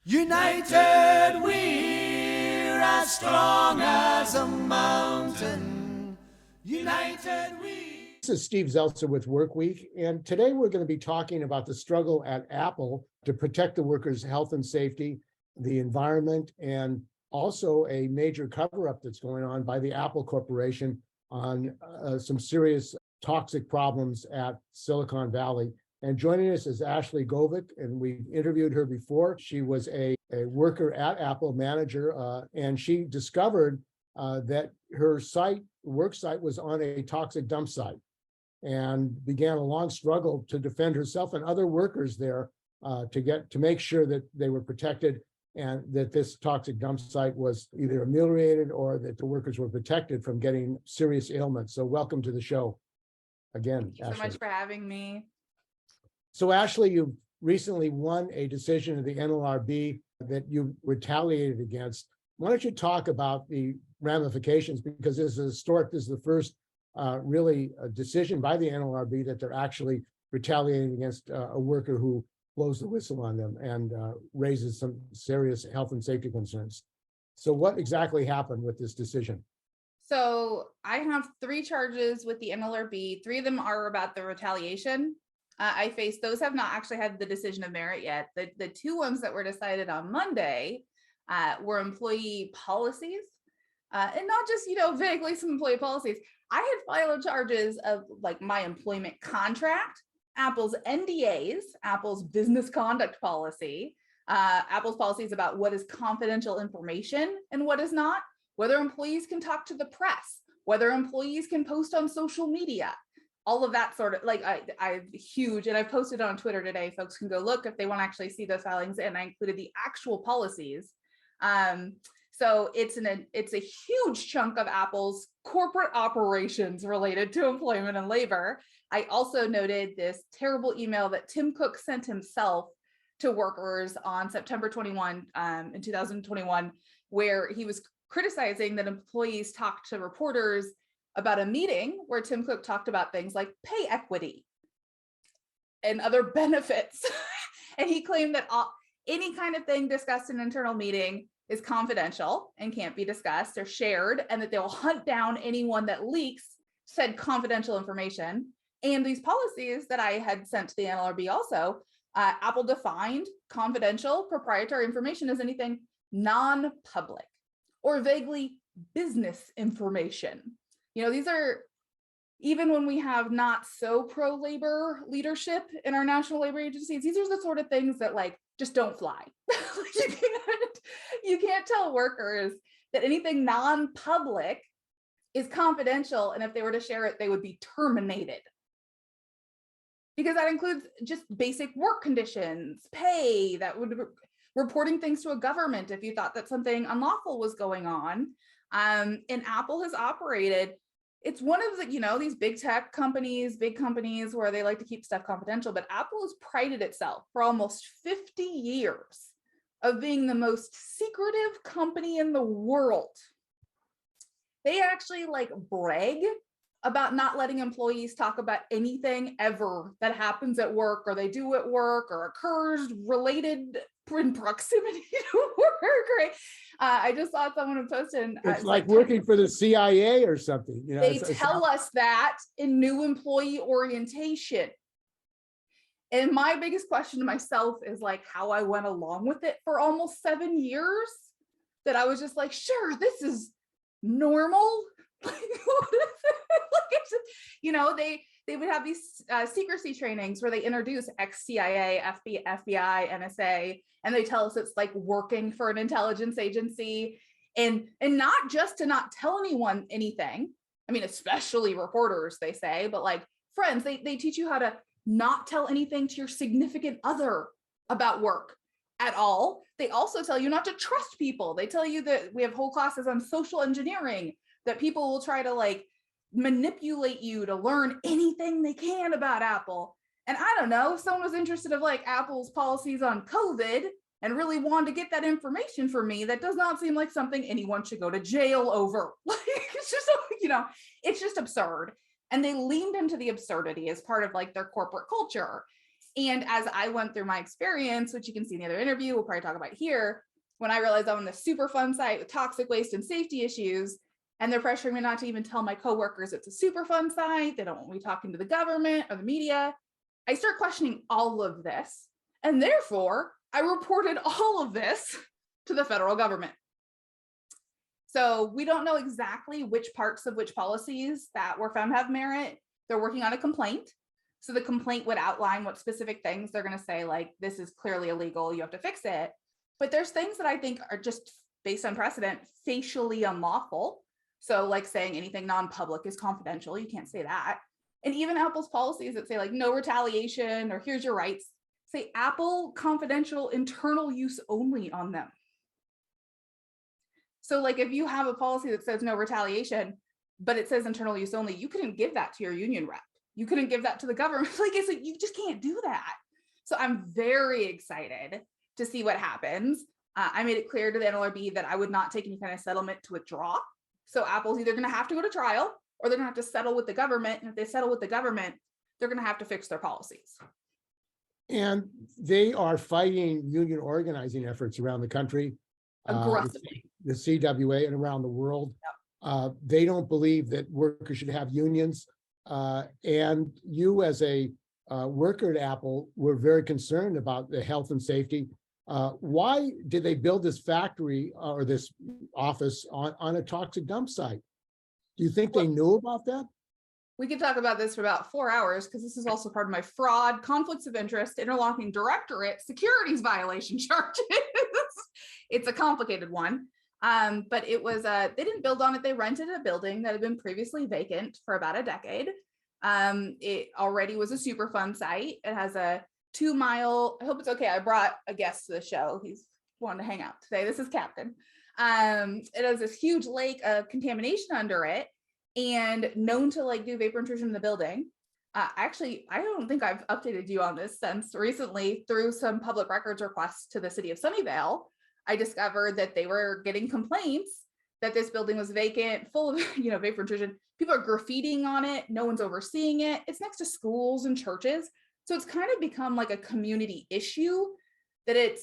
United we're as strong as a mountain. United we. This is Steve Zeltzer with Workweek, and today we're going to be talking about the struggle at Apple to protect the workers' health and safety, the environment, and also a major cover-up that's going on by the Apple Corporation on some serious toxic problems at Silicon Valley. And joining us is Ashley Gjøvik, and we interviewed her before. She was a worker at Apple, manager, and she discovered that her work site was on a toxic dump site, and began a long struggle to defend herself and other workers there to make sure that they were protected and that this toxic dump site was either ameliorated or that the workers were protected from getting serious ailments. So welcome to the show again. Thank you so much for having me. So Ashley, you recently won a decision of the NLRB that you retaliated against. Why don't you talk about the ramifications, because this is historic. This is the first really a decision by the NLRB that they're actually retaliating against a worker who blows the whistle on them and raises some serious health and safety concerns. So what exactly happened with this decision? So I have 3 charges with the NLRB. 3 of them are about the retaliation I faced. Those have not actually had the decision of merit yet. The 2 ones that were decided on Monday were employee policies, and not just, vaguely some employee policies. I had filed charges of like my employment contract, Apple's NDAs, Apple's business conduct policy, Apple's policies about what is confidential information and what is not, whether employees can talk to the press, whether employees can post on social media, all of that sort of I huge, and I've posted on Twitter today. Folks can go look if they want to actually see those filings, and I included the actual policies. So it's a huge chunk of Apple's corporate operations related to employment and labor. I also noted this terrible email that Tim Cook sent himself to workers on September 21 in 2021, where he was criticizing that employees talked to reporters about a meeting where Tim Cook talked about things like pay equity and other benefits. And he claimed that any kind of thing discussed in an internal meeting is confidential and can't be discussed or shared, and that they will hunt down anyone that leaks said confidential information. And these policies that I had sent to the NLRB also, Apple defined confidential proprietary information as anything non-public or vaguely business information. These are, even when we have not so pro-labor leadership in our national labor agencies, these are the sort of things that just don't fly. You can't tell workers that anything non-public is confidential, and if they were to share it, they would be terminated. Because that includes just basic work conditions, pay, that would reporting things to a government if you thought that something unlawful was going on. And Apple has operated. It's one of the, these big tech companies, big companies where they like to keep stuff confidential, but Apple has prided itself for almost 50 years of being the most secretive company in the world. They actually brag about not letting employees talk about anything ever that happens at work or they do at work or occurs related in proximity to work, right? I just saw someone who posted. It's like working for the CIA or something. They tell us that in new employee orientation. And my biggest question to myself is how I went along with it for almost 7 years, that I was just sure, this is normal. What is it? They would have these secrecy trainings where they introduce ex-CIA, FBI, NSA, and they tell us it's like working for an intelligence agency, and not just to not tell anyone anything. I mean, especially reporters, they say, but friends, they teach you how to not tell anything to your significant other about work at all. They also tell you not to trust people. They tell you that we have whole classes on social engineering, that people will try to manipulate you to learn anything they can about Apple. And I don't know, if someone was interested of Apple's policies on COVID and really wanted to get that information from me, that does not seem like something anyone should go to jail over. It's just, it's just absurd. And they leaned into the absurdity as part of their corporate culture. And as I went through my experience, which you can see in the other interview, we'll probably talk about here, when I realized I'm on the Superfund site with toxic waste and safety issues, and they're pressuring me not to even tell my coworkers it's a Superfund site, they don't want me talking to the government or the media, I start questioning all of this. And therefore, I reported all of this to the federal government. So we don't know exactly which parts of which policies that were found to have merit. They're working on a complaint. So the complaint would outline what specific things they're going to say, like, this is clearly illegal, you have to fix it. But there's things that I think are just based on precedent, facially unlawful. So like saying anything non-public is confidential, you can't say that. And even Apple's policies that say like no retaliation or here's your rights, say Apple confidential internal use only on them. So like if you have a policy that says no retaliation, but it says internal use only, you couldn't give that to your union rep. You couldn't give that to the government. Like it's like, you just can't do that. So I'm very excited to see what happens. I made it clear to the NLRB that I would not take any kind of settlement to withdraw. So Apple's either going to have to go to trial or they're going to have to settle with the government. And if they settle with the government, they're going to have to fix their policies. And they are fighting union organizing efforts around the country, Aggressively. the CWA and around the world. Yep. They don't believe that workers should have unions. And you as a worker at Apple were very concerned about the health and safety. Why did they build this factory or this office on a toxic dump site? Do you think they knew about that? We could talk about this for about 4 hours because this is also part of my fraud, conflicts of interest, interlocking directorate, securities violation charges. It's a complicated one. But it was, they didn't build on it. They rented a building that had been previously vacant for about a decade. It already was a Superfund site. It has a 2-mile, I hope it's okay. I brought a guest to the show. He's wanting to hang out today. This is Captain. It has this huge lake of contamination under it and known to like do vapor intrusion in the building. Actually, I don't think I've updated you on this since recently through some public records requests to the city of Sunnyvale. I discovered that they were getting complaints that this building was vacant, full of, vapor intrusion. People are graffitiing on it. No one's overseeing it. It's next to schools and churches. So it's kind of become like a community issue that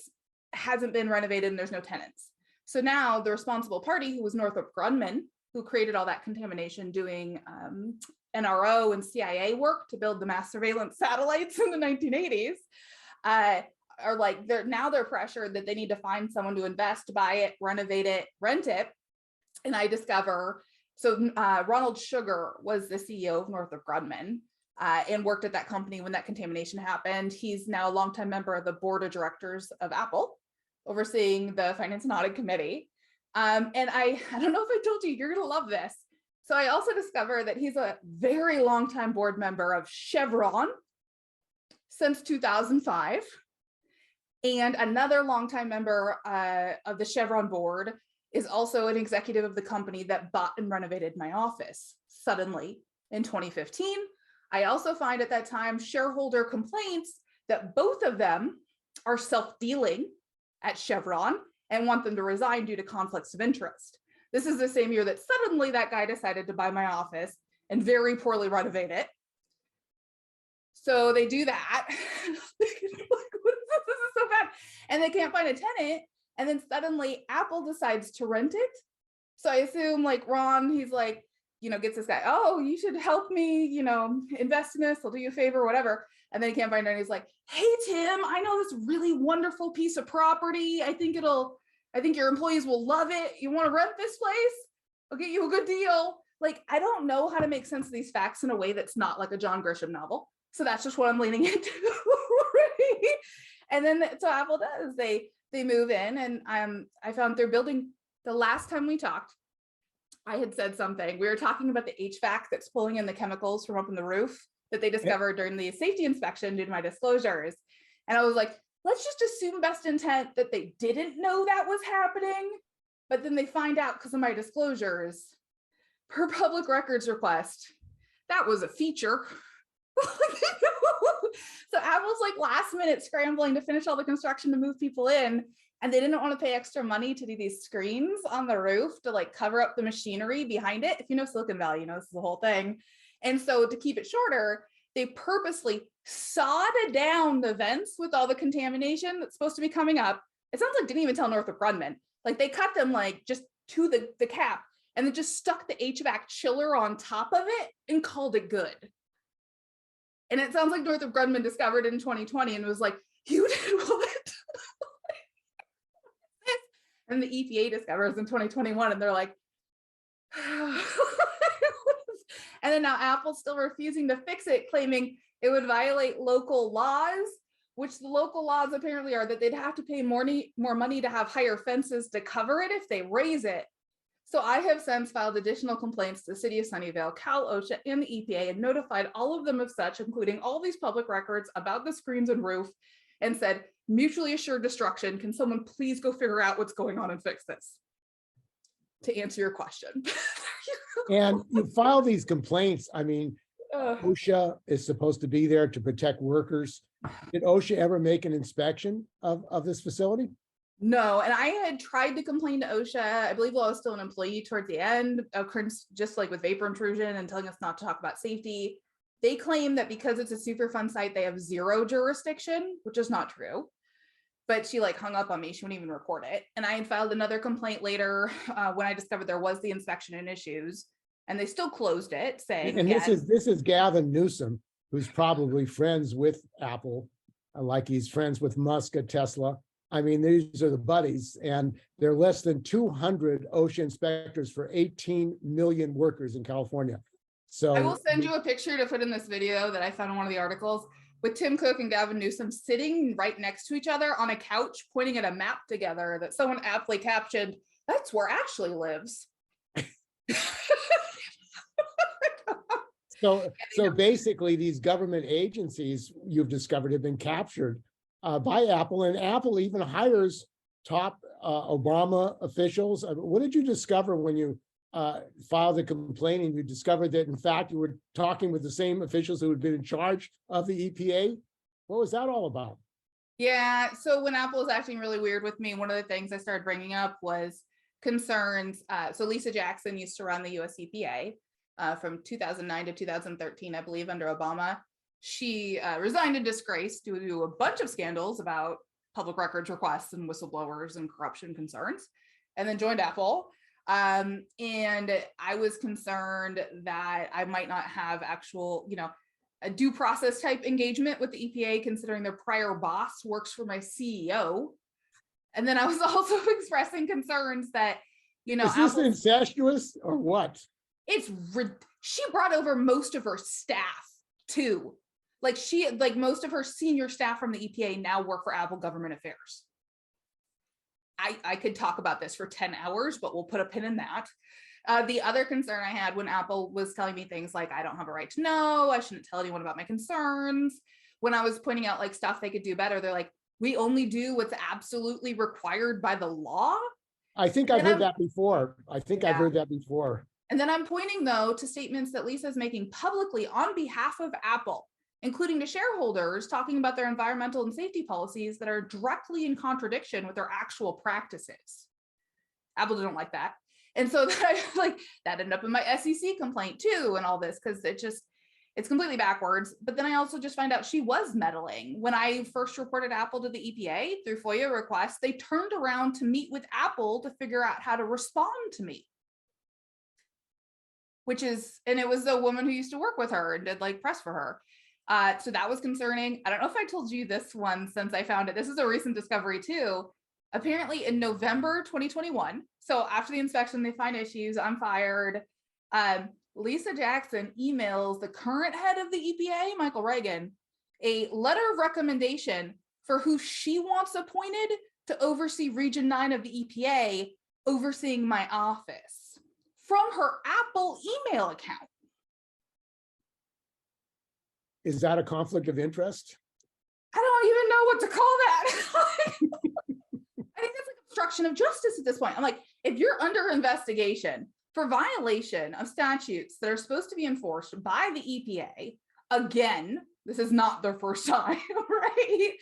hasn't been renovated and there's no tenants. So now the responsible party, who was Northrop Grumman, who created all that contamination doing NRO and CIA work to build the mass surveillance satellites in the 1980s, are like, they're pressured that they need to find someone to invest, buy it, renovate it, rent it. And I discover, so Ronald Sugar was the CEO of Northrop Grumman and worked at that company when that contamination happened. He's now a longtime member of the board of directors of Apple, overseeing the Finance and Audit Committee. And I don't know if I told you, you're gonna love this. So I also discovered that he's a very longtime board member of Chevron since 2005. And another longtime member of the Chevron board is also an executive of the company that bought and renovated my office suddenly in 2015. I also find at that time shareholder complaints that both of them are self-dealing at Chevron and want them to resign due to conflicts of interest. This is the same year that suddenly that guy decided to buy my office and very poorly renovate it. So they do that. This is so bad. And they can't find a tenant. And then suddenly Apple decides to rent it. So I assume like Ron, he's like, gets this guy, oh, you should help me, invest in this. I'll do you a favor, whatever. And then he can't find it. And he's like, hey, Tim, I know this really wonderful piece of property. I think your employees will love it. You want to rent this place? I'll get you a good deal. Like, I don't know how to make sense of these facts in a way that's not like a John Grisham novel. So that's just what I'm leaning into. Right? And then so Apple does, they move in, and I found their building. The last time we talked, I had said something. We were talking about the HVAC that's pulling in the chemicals from up in the roof that they discovered during the safety inspection due to my disclosures. And I was like, let's just assume best intent that they didn't know that was happening, but then they find out because of my disclosures, per public records request, that was a feature. So Apple's like last minute scrambling to finish all the construction to move people in, and they didn't want to pay extra money to do these screens on the roof to like cover up the machinery behind it. If you know Silicon Valley, this is the whole thing. And so to keep it shorter, They purposely sawed down the vents with all the contamination that's supposed to be coming up. It sounds like didn't even tell Northrop Grumman. Like they cut them like just to the cap and then just stuck the HVAC chiller on top of it and called it good. And it sounds like Northrop Grumman discovered it in 2020 and was like, you did what? And the EPA discovers in 2021 and they're like, and then now Apple's still refusing to fix it, claiming it would violate local laws, which the local laws apparently are that they'd have to pay more money to have higher fences to cover it if they raise it. So I have since filed additional complaints to the city of Sunnyvale, Cal OSHA, and the EPA and notified all of them of such, including all these public records about the screens and roof, and said, mutually assured destruction. Can someone please go figure out what's going on and fix this? To answer your question. And you file these complaints. I mean, OSHA is supposed to be there to protect workers. Did OSHA ever make an inspection of this facility? No, and I had tried to complain to OSHA, I believe while I was still an employee towards the end, just like with vapor intrusion and telling us not to talk about safety. They claim that because it's a Superfund site, they have zero jurisdiction, which is not true. But she like hung up on me. She wouldn't even report it. And I had filed another complaint later when I discovered there was the inspection and issues, and they still closed it, saying. And this is Gavin Newsom, who's probably friends with Apple, like he's friends with Musk at Tesla. I mean, these are the buddies, and there are less than 200 OSHA inspectors for 18 million workers in California. So I will send you a picture to put in this video that I found in one of the articles with Tim Cook and Gavin Newsom sitting right next to each other on a couch, pointing at a map together that someone aptly captioned, "That's where Ashley lives." So basically, these government agencies you've discovered have been captured by Apple, and Apple even hires top Obama officials. What did you discover when you filed the complaint and you discovered that, in fact, you were talking with the same officials who had been in charge of the EPA? What was that all about? Yeah, so when Apple was acting really weird with me, one of the things I started bringing up was concerns. So Lisa Jackson used to run the US EPA from 2009 to 2013, I believe, under Obama. She resigned in disgrace due to a bunch of scandals about public records requests and whistleblowers and corruption concerns, and then joined Apple. And I was concerned that I might not have actual, a due process type engagement with the EPA, considering their prior boss works for my CEO. And then I was also expressing concerns that, is this incestuous or what? She brought over most of her staff too. Like most of her senior staff from the EPA now work for Apple Government Affairs. I could talk about this for 10 hours, but we'll put a pin in that. The other concern I had when Apple was telling me things like, I don't have a right to know, I shouldn't tell anyone about my concerns. When I was pointing out like stuff they could do better, they're like, we only do what's absolutely required by the law. I think I've heard that before. I've heard that before. And then I'm pointing though to statements that Lisa's making publicly on behalf of Apple, including to shareholders, talking about their environmental and safety policies that are directly in contradiction with their actual practices. Apple didn't like that. And so that ended up in my SEC complaint too, and all this, because it's completely backwards. But then I also just find out she was meddling. When I first reported Apple to the EPA through FOIA requests, they turned around to meet with Apple to figure out how to respond to me. And it was the woman who used to work with her and did like press for her. So that was concerning. I don't know if I told you this one since I found it. This is a recent discovery too. Apparently in November 2021, so after the inspection, they find issues, I'm fired. Lisa Jackson emails the current head of the EPA, Michael Reagan, a letter of recommendation for who she wants appointed to oversee Region 9 of the EPA, overseeing my office from her Apple email account. Is that a conflict of interest? I don't even know what to call that. I think that's like obstruction of justice at this point. I'm like, if you're under investigation for violation of statutes that are supposed to be enforced by the EPA, again, this is not their first time, right?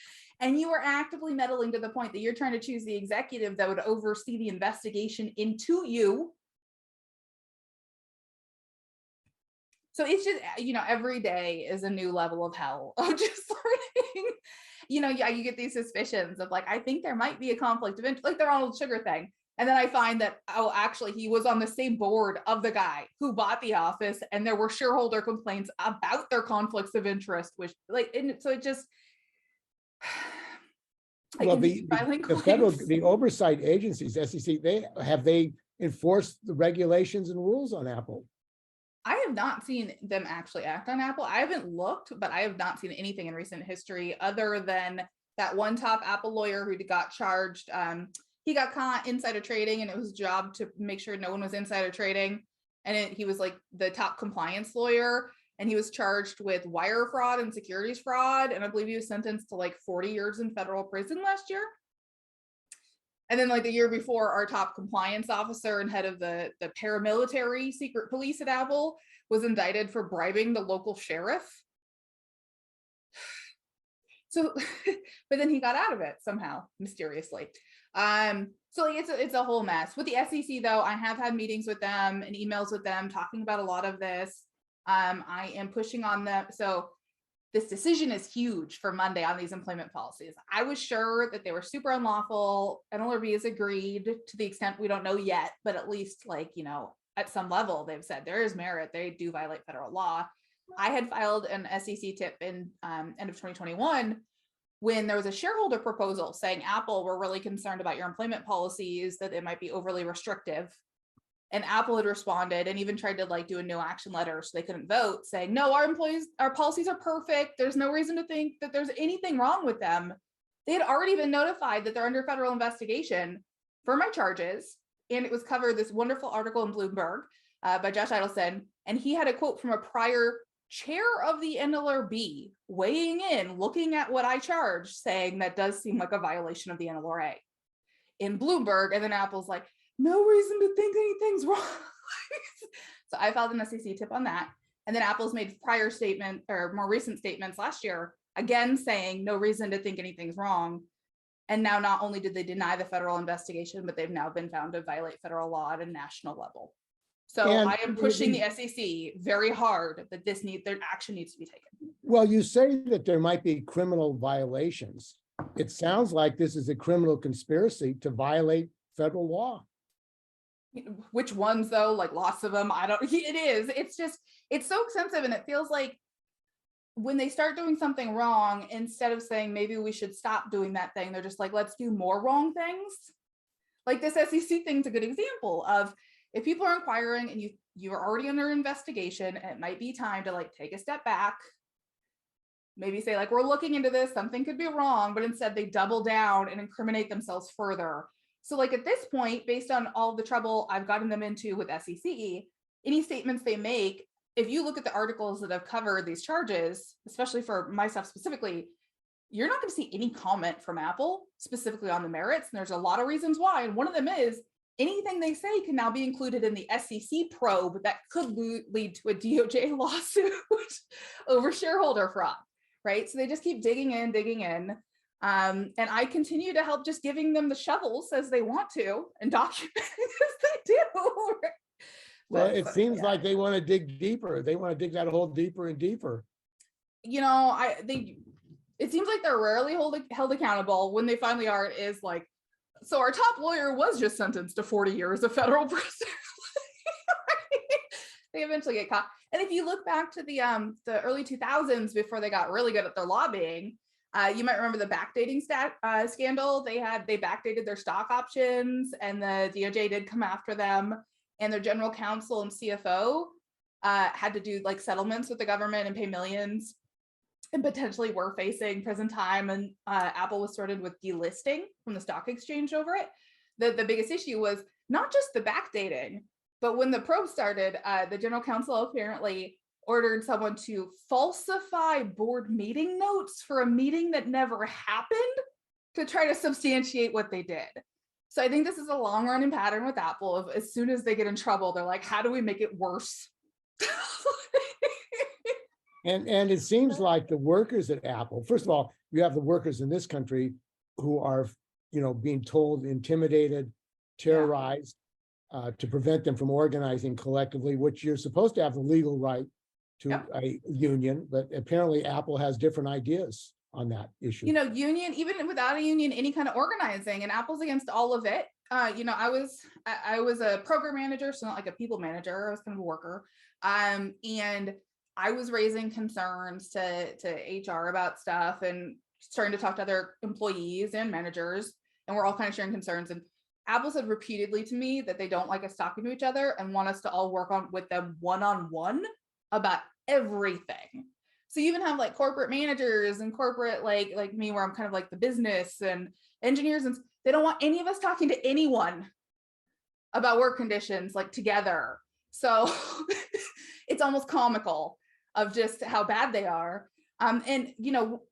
And you are actively meddling to the point that you're trying to choose the executive that would oversee the investigation into you. So it's just, every day is a new level of hell of just learning. Yeah, you get these suspicions of like, I think there might be a conflict of interest, like the Ronald Sugar thing. And then I find that, oh, actually, he was on the same board of the guy who bought the office, and there were shareholder complaints about their conflicts of interest, which and so it just. Well, the oversight agencies, SEC, they enforced the regulations and rules on Apple. I have not seen them actually act on Apple. I haven't looked, but I have not seen anything in recent history other than that one top Apple lawyer who got charged. He got caught insider trading, and it was his job to make sure no one was insider trading. And he was like the top compliance lawyer, and he was charged with wire fraud and securities fraud. And I believe he was sentenced to like 40 years in federal prison last year. And then like the year before, our top compliance officer and head of the paramilitary secret police at Apple was indicted for bribing the local sheriff. So, but then he got out of it somehow, mysteriously. So like it's a whole mess. With the SEC though, I have had meetings with them and emails with them talking about a lot of this. I am pushing on them. So this decision is huge for Monday on these employment policies. I was sure that they were super unlawful. NLRB has agreed to the extent we don't know yet, but at least like, at some level, they've said there is merit. They do violate federal law. I had filed an SEC tip in end of 2021 when there was a shareholder proposal saying, Apple, we're really concerned about your employment policies, that it might be overly restrictive. And Apple had responded and even tried to like do a no action letter so they couldn't vote, saying, no, our policies are perfect. There's no reason to think that there's anything wrong with them. They had already been notified that they're under federal investigation for my charges. And it was covered, this wonderful article in Bloomberg by Josh Idelson. And he had a quote from a prior chair of the NLRB weighing in, looking at what I charged, saying that does seem like a violation of the NLRA in Bloomberg. And then Apple's like, no reason to think anything's wrong. So I filed an SEC tip on that. And then Apple's made prior statement or more recent statements last year, again, saying no reason to think anything's wrong. And now not only did they deny the federal investigation, but they've now been found to violate federal law at a national level. So I am pushing the SEC very hard that their action needs to be taken. Well, you say that there might be criminal violations. It sounds like this is a criminal conspiracy to violate federal law. Which ones though? Like lots of them. It is. It's so extensive, and it feels like when they start doing something wrong, instead of saying maybe we should stop doing that thing, they're just like, let's do more wrong things. Like this SEC thing's a good example of if people are inquiring and you're already under investigation, it might be time to like take a step back, maybe say like, we're looking into this, something could be wrong, but instead they double down and incriminate themselves further. So like at this point, based on all the trouble I've gotten them into with SEC, any statements they make, if you look at the articles that have covered these charges, especially for my stuff specifically, you're not going to see any comment from Apple specifically on the merits. And there's a lot of reasons why. And one of them is anything they say can now be included in the SEC probe that could lead to a DOJ lawsuit over shareholder fraud, right? So they just keep digging in. And I continue to help just giving them the shovels as they want to and documenting as they do. Well, it seems like they want to dig deeper. They want to dig that hole deeper and deeper. It seems like they're rarely held accountable. When they finally are, it is like, so our top lawyer was just sentenced to 40 years of federal prison. They eventually get caught. And if you look back to the early 2000s, before they got really good at their lobbying, you might remember the backdating scandal. They backdated their stock options, and the DOJ did come after them, and their general counsel and CFO had to do like settlements with the government and pay millions, and potentially were facing prison time. And Apple was sorted with delisting from the stock exchange over it. The biggest issue was not just the backdating, but when the probe started, the general counsel apparently ordered someone to falsify board meeting notes for a meeting that never happened to try to substantiate what they did. So I think this is a long running pattern with Apple of as soon as they get in trouble, they're like, how do we make it worse? And it seems like the workers at Apple, first of all, you have the workers in this country who are, being told, intimidated, terrorized, to prevent them from organizing collectively, which you're supposed to have the legal right to Yep. a union, but apparently Apple has different ideas on that issue. Union, even without a union, any kind of organizing, and Apple's against all of it. I was a program manager, so not like a people manager. I was kind of a worker. And I was raising concerns to HR about stuff and starting to talk to other employees and managers, and we're all kind of sharing concerns. And Apple said repeatedly to me that they don't like us talking to each other and want us to all work with them one-on-one about everything. So you even have like corporate managers and corporate like me, where I'm kind of like the business and engineers, and they don't want any of us talking to anyone about work conditions like together. So it's almost comical of just how bad they are. And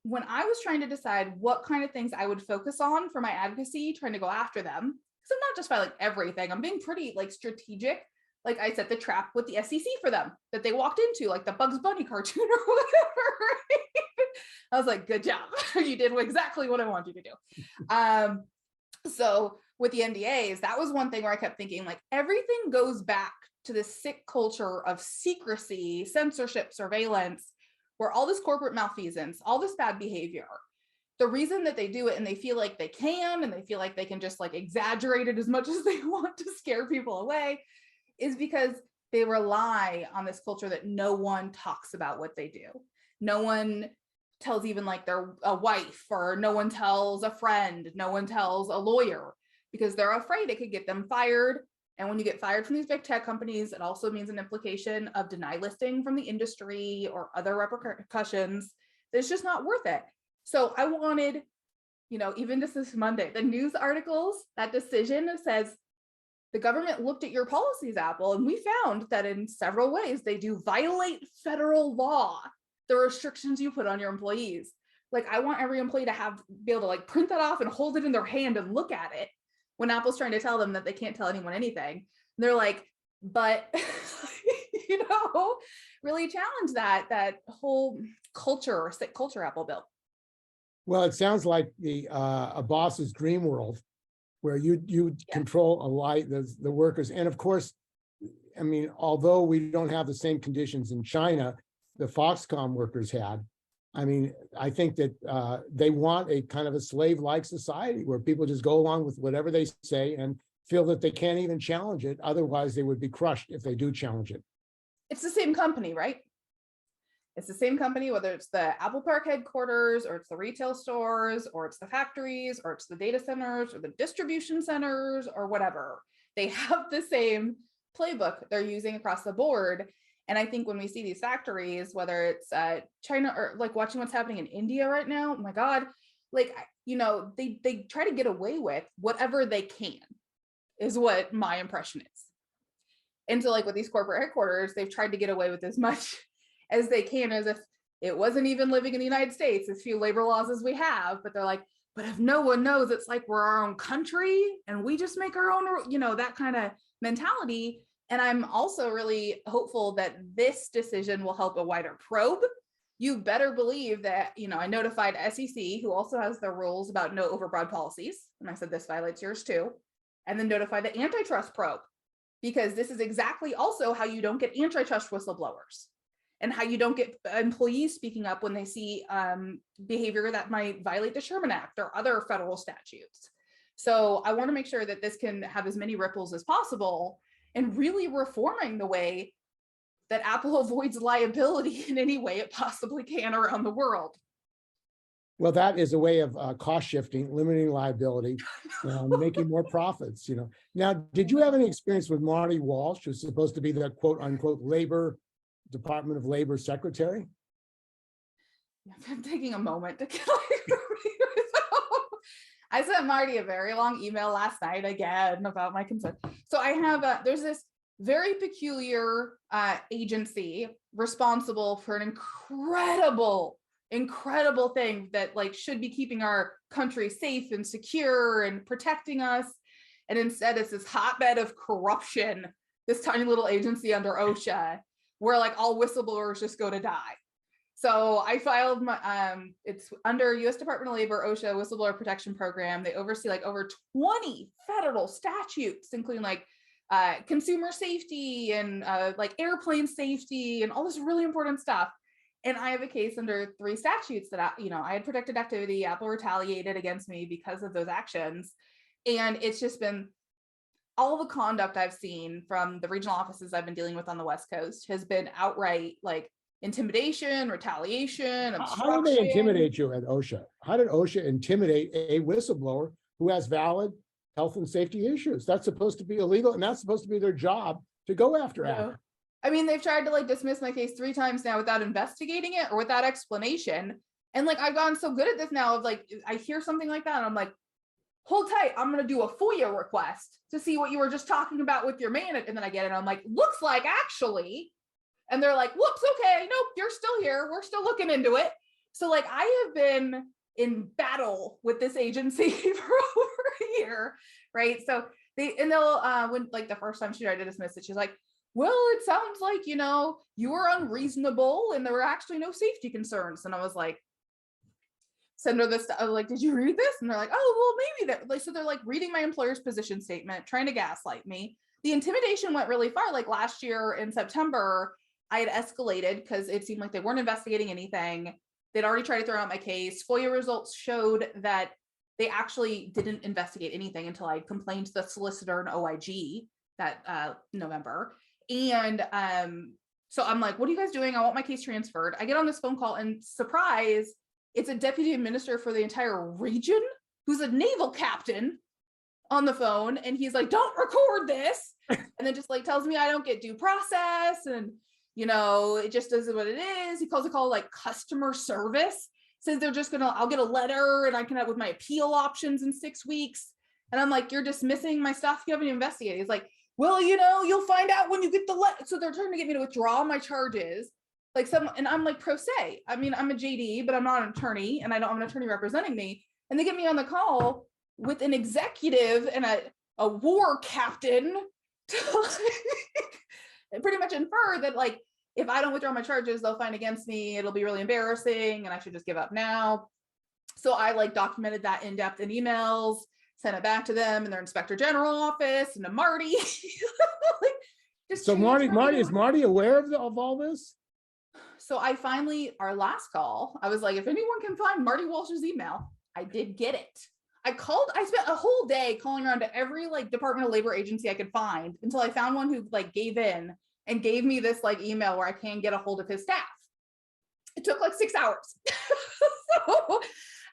when I was trying to decide what kind of things I would focus on for my advocacy, trying to go after them, because I'm not just by like everything, I'm being pretty like strategic. Like I set the trap with the SEC for them that they walked into, like the Bugs Bunny cartoon or whatever. I was like, good job. You did exactly what I wanted you to do. So with the NDAs, that was one thing where I kept thinking like everything goes back to this sick culture of secrecy, censorship, surveillance, where all this corporate malfeasance, all this bad behavior, the reason that they do it and they feel like they can, and they feel like they can just like exaggerate it as much as they want to scare people away, is because they rely on this culture that no one talks about what they do. No one tells even like a wife, or no one tells a friend, no one tells a lawyer, because they're afraid it could get them fired. And when you get fired from these big tech companies, it also means an implication of deny listing from the industry or other repercussions. It's just not worth it. So I wanted, even just this Monday, the news articles, that decision says, the government looked at your policies, Apple, and we found that in several ways they do violate federal law, the restrictions you put on your employees. Like I want every employee to be able to like print that off and hold it in their hand and look at it when Apple's trying to tell them that they can't tell anyone anything. And they're like, but really challenge that whole culture or sick culture Apple built. Well, it sounds like a boss's dream world, where you control the workers. And of course, I mean, although we don't have the same conditions in China, the Foxconn workers had. I mean, I think that they want a kind of a slave-like society where people just go along with whatever they say and feel that they can't even challenge it. Otherwise, they would be crushed if they do challenge it. It's the same company, right? It's the same company, whether it's the Apple Park headquarters, or it's the retail stores, or it's the factories, or it's the data centers, or the distribution centers, or whatever. They have the same playbook they're using across the board. And I think when we see these factories, whether it's China or like watching what's happening in India right now, oh my God, like, they try to get away with whatever they can, is what my impression is. And so like with these corporate headquarters, they've tried to get away with as much as they can, as if it wasn't even living in the United States, as few labor laws as we have. But they're like, but if no one knows, it's like we're our own country and we just make our own, that kind of mentality. And I'm also really hopeful that this decision will help a wider probe. You better believe that, I notified SEC, who also has their rules about no overbroad policies. And I said, this violates yours too. And then notify the antitrust probe, because this is exactly also how you don't get antitrust whistleblowers, and how you don't get employees speaking up when they see behavior that might violate the Sherman Act or other federal statutes. So I want to make sure that this can have as many ripples as possible, and really reforming the way that Apple avoids liability in any way it possibly can around the world. Well, that is a way of cost shifting, limiting liability, making more profits. Now, did you have any experience with Marty Walsh, who's supposed to be the quote unquote Department of Labor secretary? I'm taking a moment to I sent Marty a very long email last night again about my concern. So I have there's this very peculiar agency responsible for an incredible thing that like should be keeping our country safe and secure and protecting us. And instead it's this hotbed of corruption, this tiny little agency under OSHA, where like all whistleblowers just go to die. So I filed it's under US Department of Labor, OSHA Whistleblower Protection Program. They oversee like over 20 federal statutes, including like consumer safety and like airplane safety and all this really important stuff. And I have a case under 3 statutes that I had protected activity. Apple retaliated against me because of those actions. And it's just been all the conduct I've seen from the regional offices I've been dealing with on the West Coast has been outright like intimidation, retaliation, obstruction. How did they intimidate you at OSHA? How did OSHA intimidate a whistleblower who has valid health and safety issues? That's supposed to be illegal, and that's supposed to be their job to go after Apple. I mean, they've tried to like dismiss my case 3 times now without investigating it or without explanation. And like, I've gotten so good at this now of like, I hear something like that and I'm like, hold tight, I'm going to do a FOIA request to see what you were just talking about with your man. And then I get it. And I'm like, looks like actually, and they're like, whoops, okay, nope, you're still here. We're still looking into it. So like, I have been in battle with this agency for over a year, right? So they'll, when like the first time she tried to dismiss it, she's like, well, it sounds like, you were unreasonable and there were actually no safety concerns. And I was like, send her this, I was like, did you read this? And they're like, oh, well, maybe that, like, so they're like reading my employer's position statement, trying to gaslight me. The intimidation went really far. Like last year in September, I had escalated because it seemed like they weren't investigating anything. They'd already tried to throw out my case. FOIA results showed that they actually didn't investigate anything until I complained to the solicitor and OIG that November. And so I'm like, what are you guys doing? I want my case transferred. I get on this phone call and surprise, it's a deputy administrator for the entire region who's a naval captain on the phone. And he's like, don't record this. And then just like tells me I don't get due process. And, it just is what it is. He calls it called like customer service. Says they're just I'll get a letter and I can have with my appeal options in 6 weeks. And I'm like, you're dismissing my stuff. You haven't investigated. He's like, well, you'll find out when you get the letter. So they're trying to get me to withdraw my charges. And I'm like pro se. I mean, I'm a JD, but I'm not an attorney and I don't have an attorney representing me. And they get me on the call with an executive and a war captain to pretty much infer that like, if I don't withdraw my charges, they'll find against me. It'll be really embarrassing and I should just give up now. So I like documented that in depth in emails, sent it back to them in their inspector general office and to Marty. So is Marty aware of all this? So I finally, our last call, I was like, if anyone can find Marty Walsh's email, I did get it. I spent a whole day calling around to every like Department of Labor agency I could find until I found one who like gave in and gave me this like email where I can get a hold of his staff. It took like 6 hours.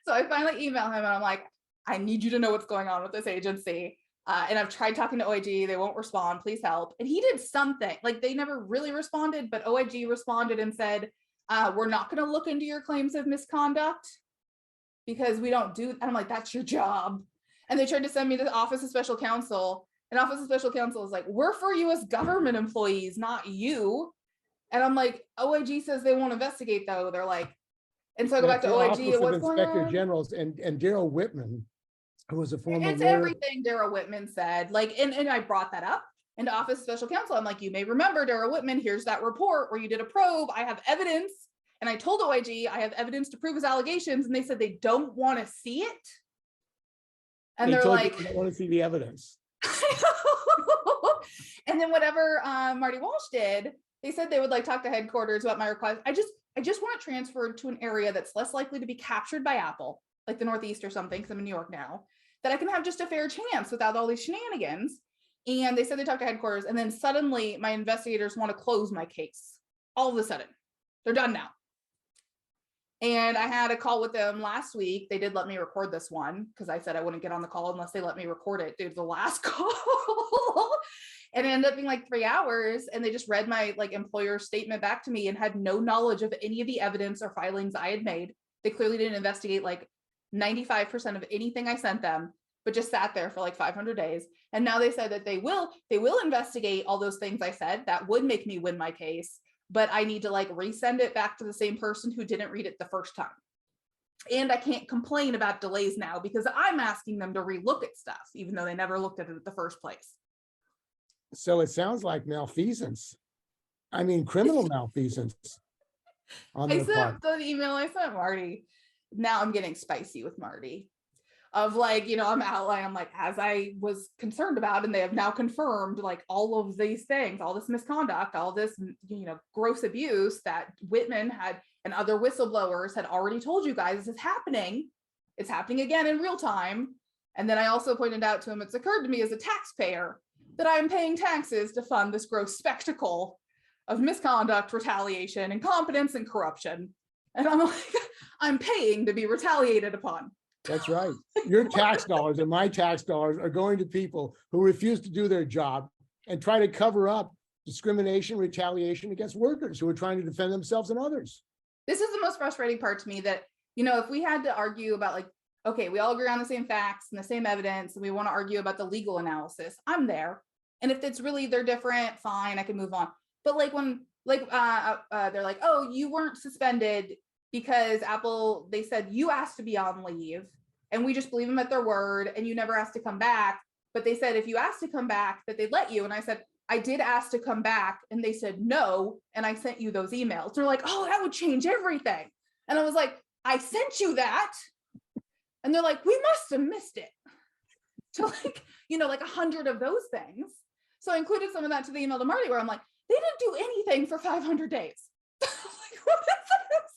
So I finally emailed him and I'm like, I need you to know what's going on with this agency. And I've tried talking to OIG. They won't respond. Please help. And he did something. Like they never really responded, but OIG responded and said, we're not going to look into your claims of misconduct because we don't do. And I'm like, that's your job. And they tried to send me to the Office of Special Counsel. And Office of Special Counsel is like, we're for U.S. government employees, not you. And I'm like, OIG says they won't investigate though. They're like, and so I go back to OIG. What's going on? Inspector Generals and Daryl Whitman, who was a former It's lawyer. Everything Daryl Whitman said, like, and I brought that up into Office of Special Counsel. I'm like, you may remember Daryl Whitman, here's that report where you did a probe. I have evidence. And I told OIG I have evidence to prove his allegations. And they said they don't want to see it. And they're like, they don't want to see the evidence. And then whatever Marty Walsh did, they said they would like talk to headquarters about my request. I just want it transferred to an area that's less likely to be captured by Apple, like the Northeast or something, because I'm in New York now, that I can have just a fair chance without all these shenanigans. And they said they talked to headquarters, and then suddenly my investigators want to close my case. All of a sudden, they're done now. And I had a call with them last week. They did let me record this one because I said I wouldn't get on the call unless they let me record it. Dude, the last call. And it ended up being like 3 hours. And they just read my like employer statement back to me and had no knowledge of any of the evidence or filings I had made. They clearly didn't investigate like 95% of anything I sent them, but just sat there for like 500 days. And now they said that they will investigate all those things I said that would make me win my case. But I need to like resend it back to the same person who didn't read it the first time. And I can't complain about delays now because I'm asking them to relook at stuff, even though they never looked at it in the first place. So it sounds like malfeasance. I mean, criminal malfeasance. I sent the email I sent Marty. Now I'm getting spicy with Marty. of like, I'm outlining, I'm like, as I was concerned about, and they have now confirmed like all of these things, all this misconduct, all this, gross abuse that Whitman had and other whistleblowers had already told you guys this is happening. It's happening again in real time. And then I also pointed out to him, it's occurred to me as a taxpayer that I am paying taxes to fund this gross spectacle of misconduct, retaliation, incompetence, and corruption. And I'm like, I'm paying to be retaliated upon. That's right. Your tax dollars and my tax dollars are going to people who refuse to do their job and try to cover up discrimination, retaliation against workers who are trying to defend themselves and others. This is the most frustrating part to me, that, if we had to argue about like, okay, we all agree on the same facts and the same evidence, and we want to argue about the legal analysis, I'm there. And if it's really, they're different, fine, I can move on. But like when, they're like, oh, you weren't suspended because Apple, they said you asked to be on leave and we just believe them at their word and you never asked to come back. But they said, if you asked to come back, that they'd let you. And I said, I did ask to come back. And they said, no. And I sent you those emails. They're like, oh, that would change everything. And I was like, I sent you that. And they're like, we must have missed it. So like, like 100 of those things. So I included some of that to the email to Marty, where I'm like, they didn't do anything for 500 days. Like, what is this?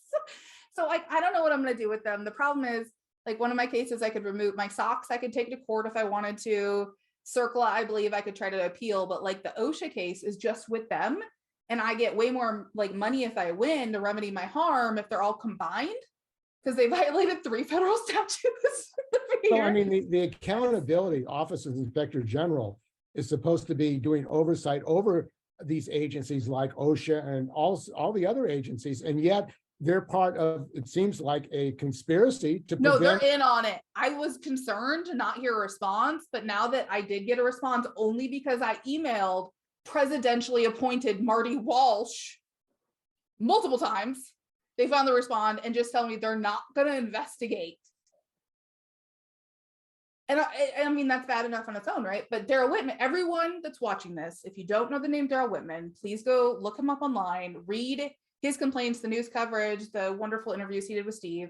So like, I don't know what I'm going to do with them. The problem is, like, one of my cases, I could remove my socks. I could take to court if I wanted to. CERCLA, I believe I could try to appeal, but like the OSHA case is just with them. And I get way more like money if I win to remedy my harm if they're all combined, because they violated 3 federal statutes. So, I mean, the accountability office of the Inspector General is supposed to be doing oversight over these agencies like OSHA and all the other agencies. And yet they're part of, it seems like, a conspiracy to No, prevent. they're in on it. I was concerned to not hear a response, but now that I did get a response, only because I emailed presidentially appointed Marty Walsh multiple times, they finally respond and just tell me they're not going to investigate. And I mean, that's bad enough on its own, right? But Daryl Whitman, everyone that's watching this, if you don't know the name Daryl Whitman, please go look him up online, read his complaints, the news coverage, the wonderful interviews he did with Steve,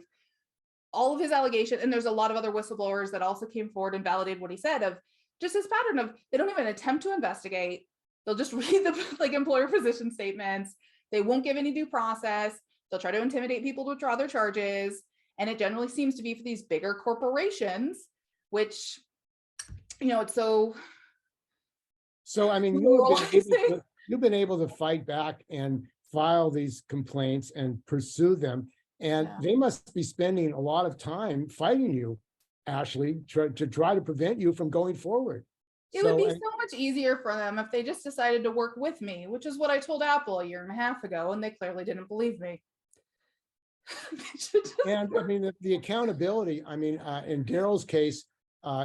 all of his allegations. And there's a lot of other whistleblowers that also came forward and validated what he said, of just this pattern of they don't even attempt to investigate. They'll just read the like employer position statements. They won't give any due process. They'll try to intimidate people to withdraw their charges. And it generally seems to be for these bigger corporations, which, it's so. So, I mean, you've been able to fight back and file these complaints and pursue them. And they must be spending a lot of time fighting you, Ashley, to try to prevent you from going forward. It would be so much easier for them if they just decided to work with me, which is what I told Apple a year and a half ago, and they clearly didn't believe me. And I mean, the accountability, I mean, in Daryl's case,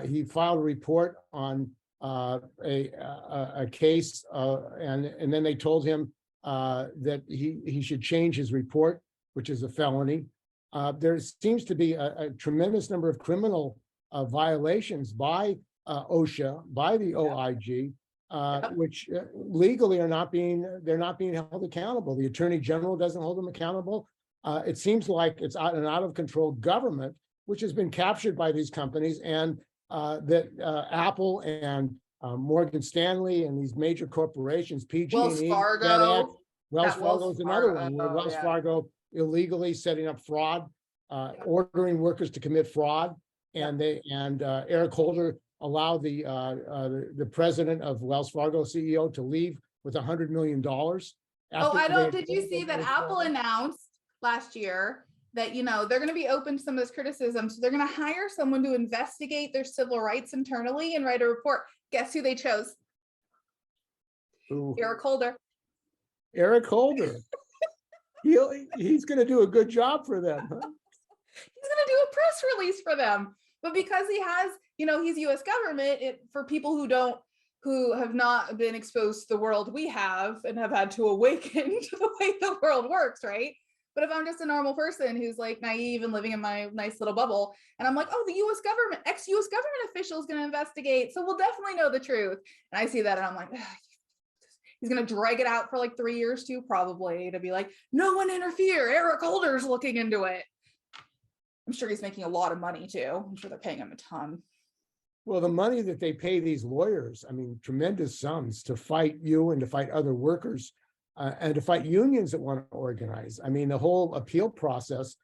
he filed a report on a case, and then they told him that he should change his report, which is a felony. There seems to be a tremendous number of criminal violations by OSHA, by the OIG, which legally they're not being held accountable. The Attorney General doesn't hold them accountable. It seems like it's an out of control government, which has been captured by these companies, and that Apple and Morgan Stanley and these major corporations, PG&E, Wells Fargo, Wells Fargo is another one, where Wells Fargo illegally setting up fraud, ordering workers to commit fraud, and Eric Holder allowed the president of Wells Fargo, CEO, to leave with $100 million. Did you see that Apple announced last year that, they're going to be open to some of this criticism. So they're going to hire someone to investigate their civil rights internally and write a report. Guess who they chose? Ooh. Eric Holder. Eric Holder. He's going to do a good job for them. Huh? He's going to do a press release for them. But because he has, he's U.S. government, for people who have not been exposed to the world we have and have had to awaken to the way the world works, right? But if I'm just a normal person who's like naive and living in my nice little bubble, and I'm like, oh, the U.S. government, ex-U.S. government official is going to investigate, so we'll definitely know the truth. And I see that and I'm like, he's going to drag it out for like 3 years too, probably, to be like, no one interfere. Eric Holder's looking into it. I'm sure he's making a lot of money too. I'm sure they're paying him a ton. Well, the money that they pay these lawyers, I mean, tremendous sums to fight you and to fight other workers and to fight unions that want to organize. I mean, the whole appeal process,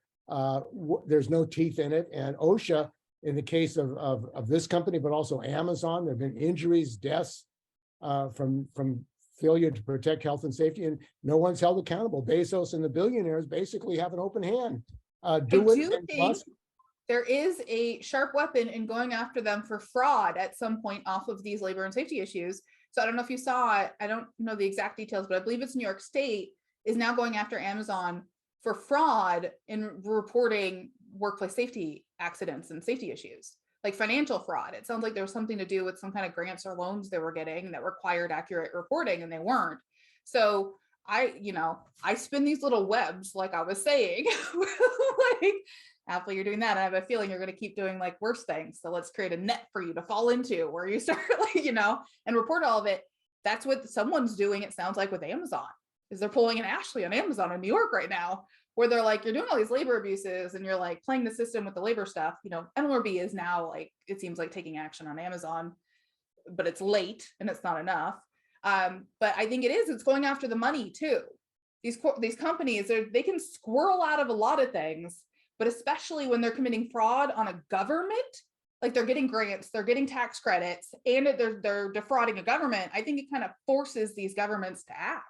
there's no teeth in it. And OSHA, in the case of this company, but also Amazon, there have been injuries, deaths from failure to protect health and safety, and no one's held accountable. Bezos and the billionaires basically have an open hand. I do think there is a sharp weapon in going after them for fraud at some point off of these labor and safety issues. So I don't know if you saw it. I don't know the exact details, but I believe it's New York State is now going after Amazon for fraud in reporting workplace safety accidents and safety issues, like financial fraud. It sounds like there was something to do with some kind of grants or loans they were getting that required accurate reporting, and they weren't. So I spin these little webs, like I was saying, like, Apple, you're doing that. I have a feeling you're going to keep doing like worse things. So let's create a net for you to fall into where you start, like, and report all of it. That's what someone's doing. It sounds like with Amazon, is they're pulling an Ashley on Amazon in New York right now, where they're like, you're doing all these labor abuses and you're like playing the system with the labor stuff. NLRB is now, like, it seems like taking action on Amazon, but it's late and it's not enough. But I think it's going after the money too. These companies, they can squirrel out of a lot of things, but especially when they're committing fraud on a government, like they're getting grants, they're getting tax credits, and they're defrauding a government. I think it kind of forces these governments to act.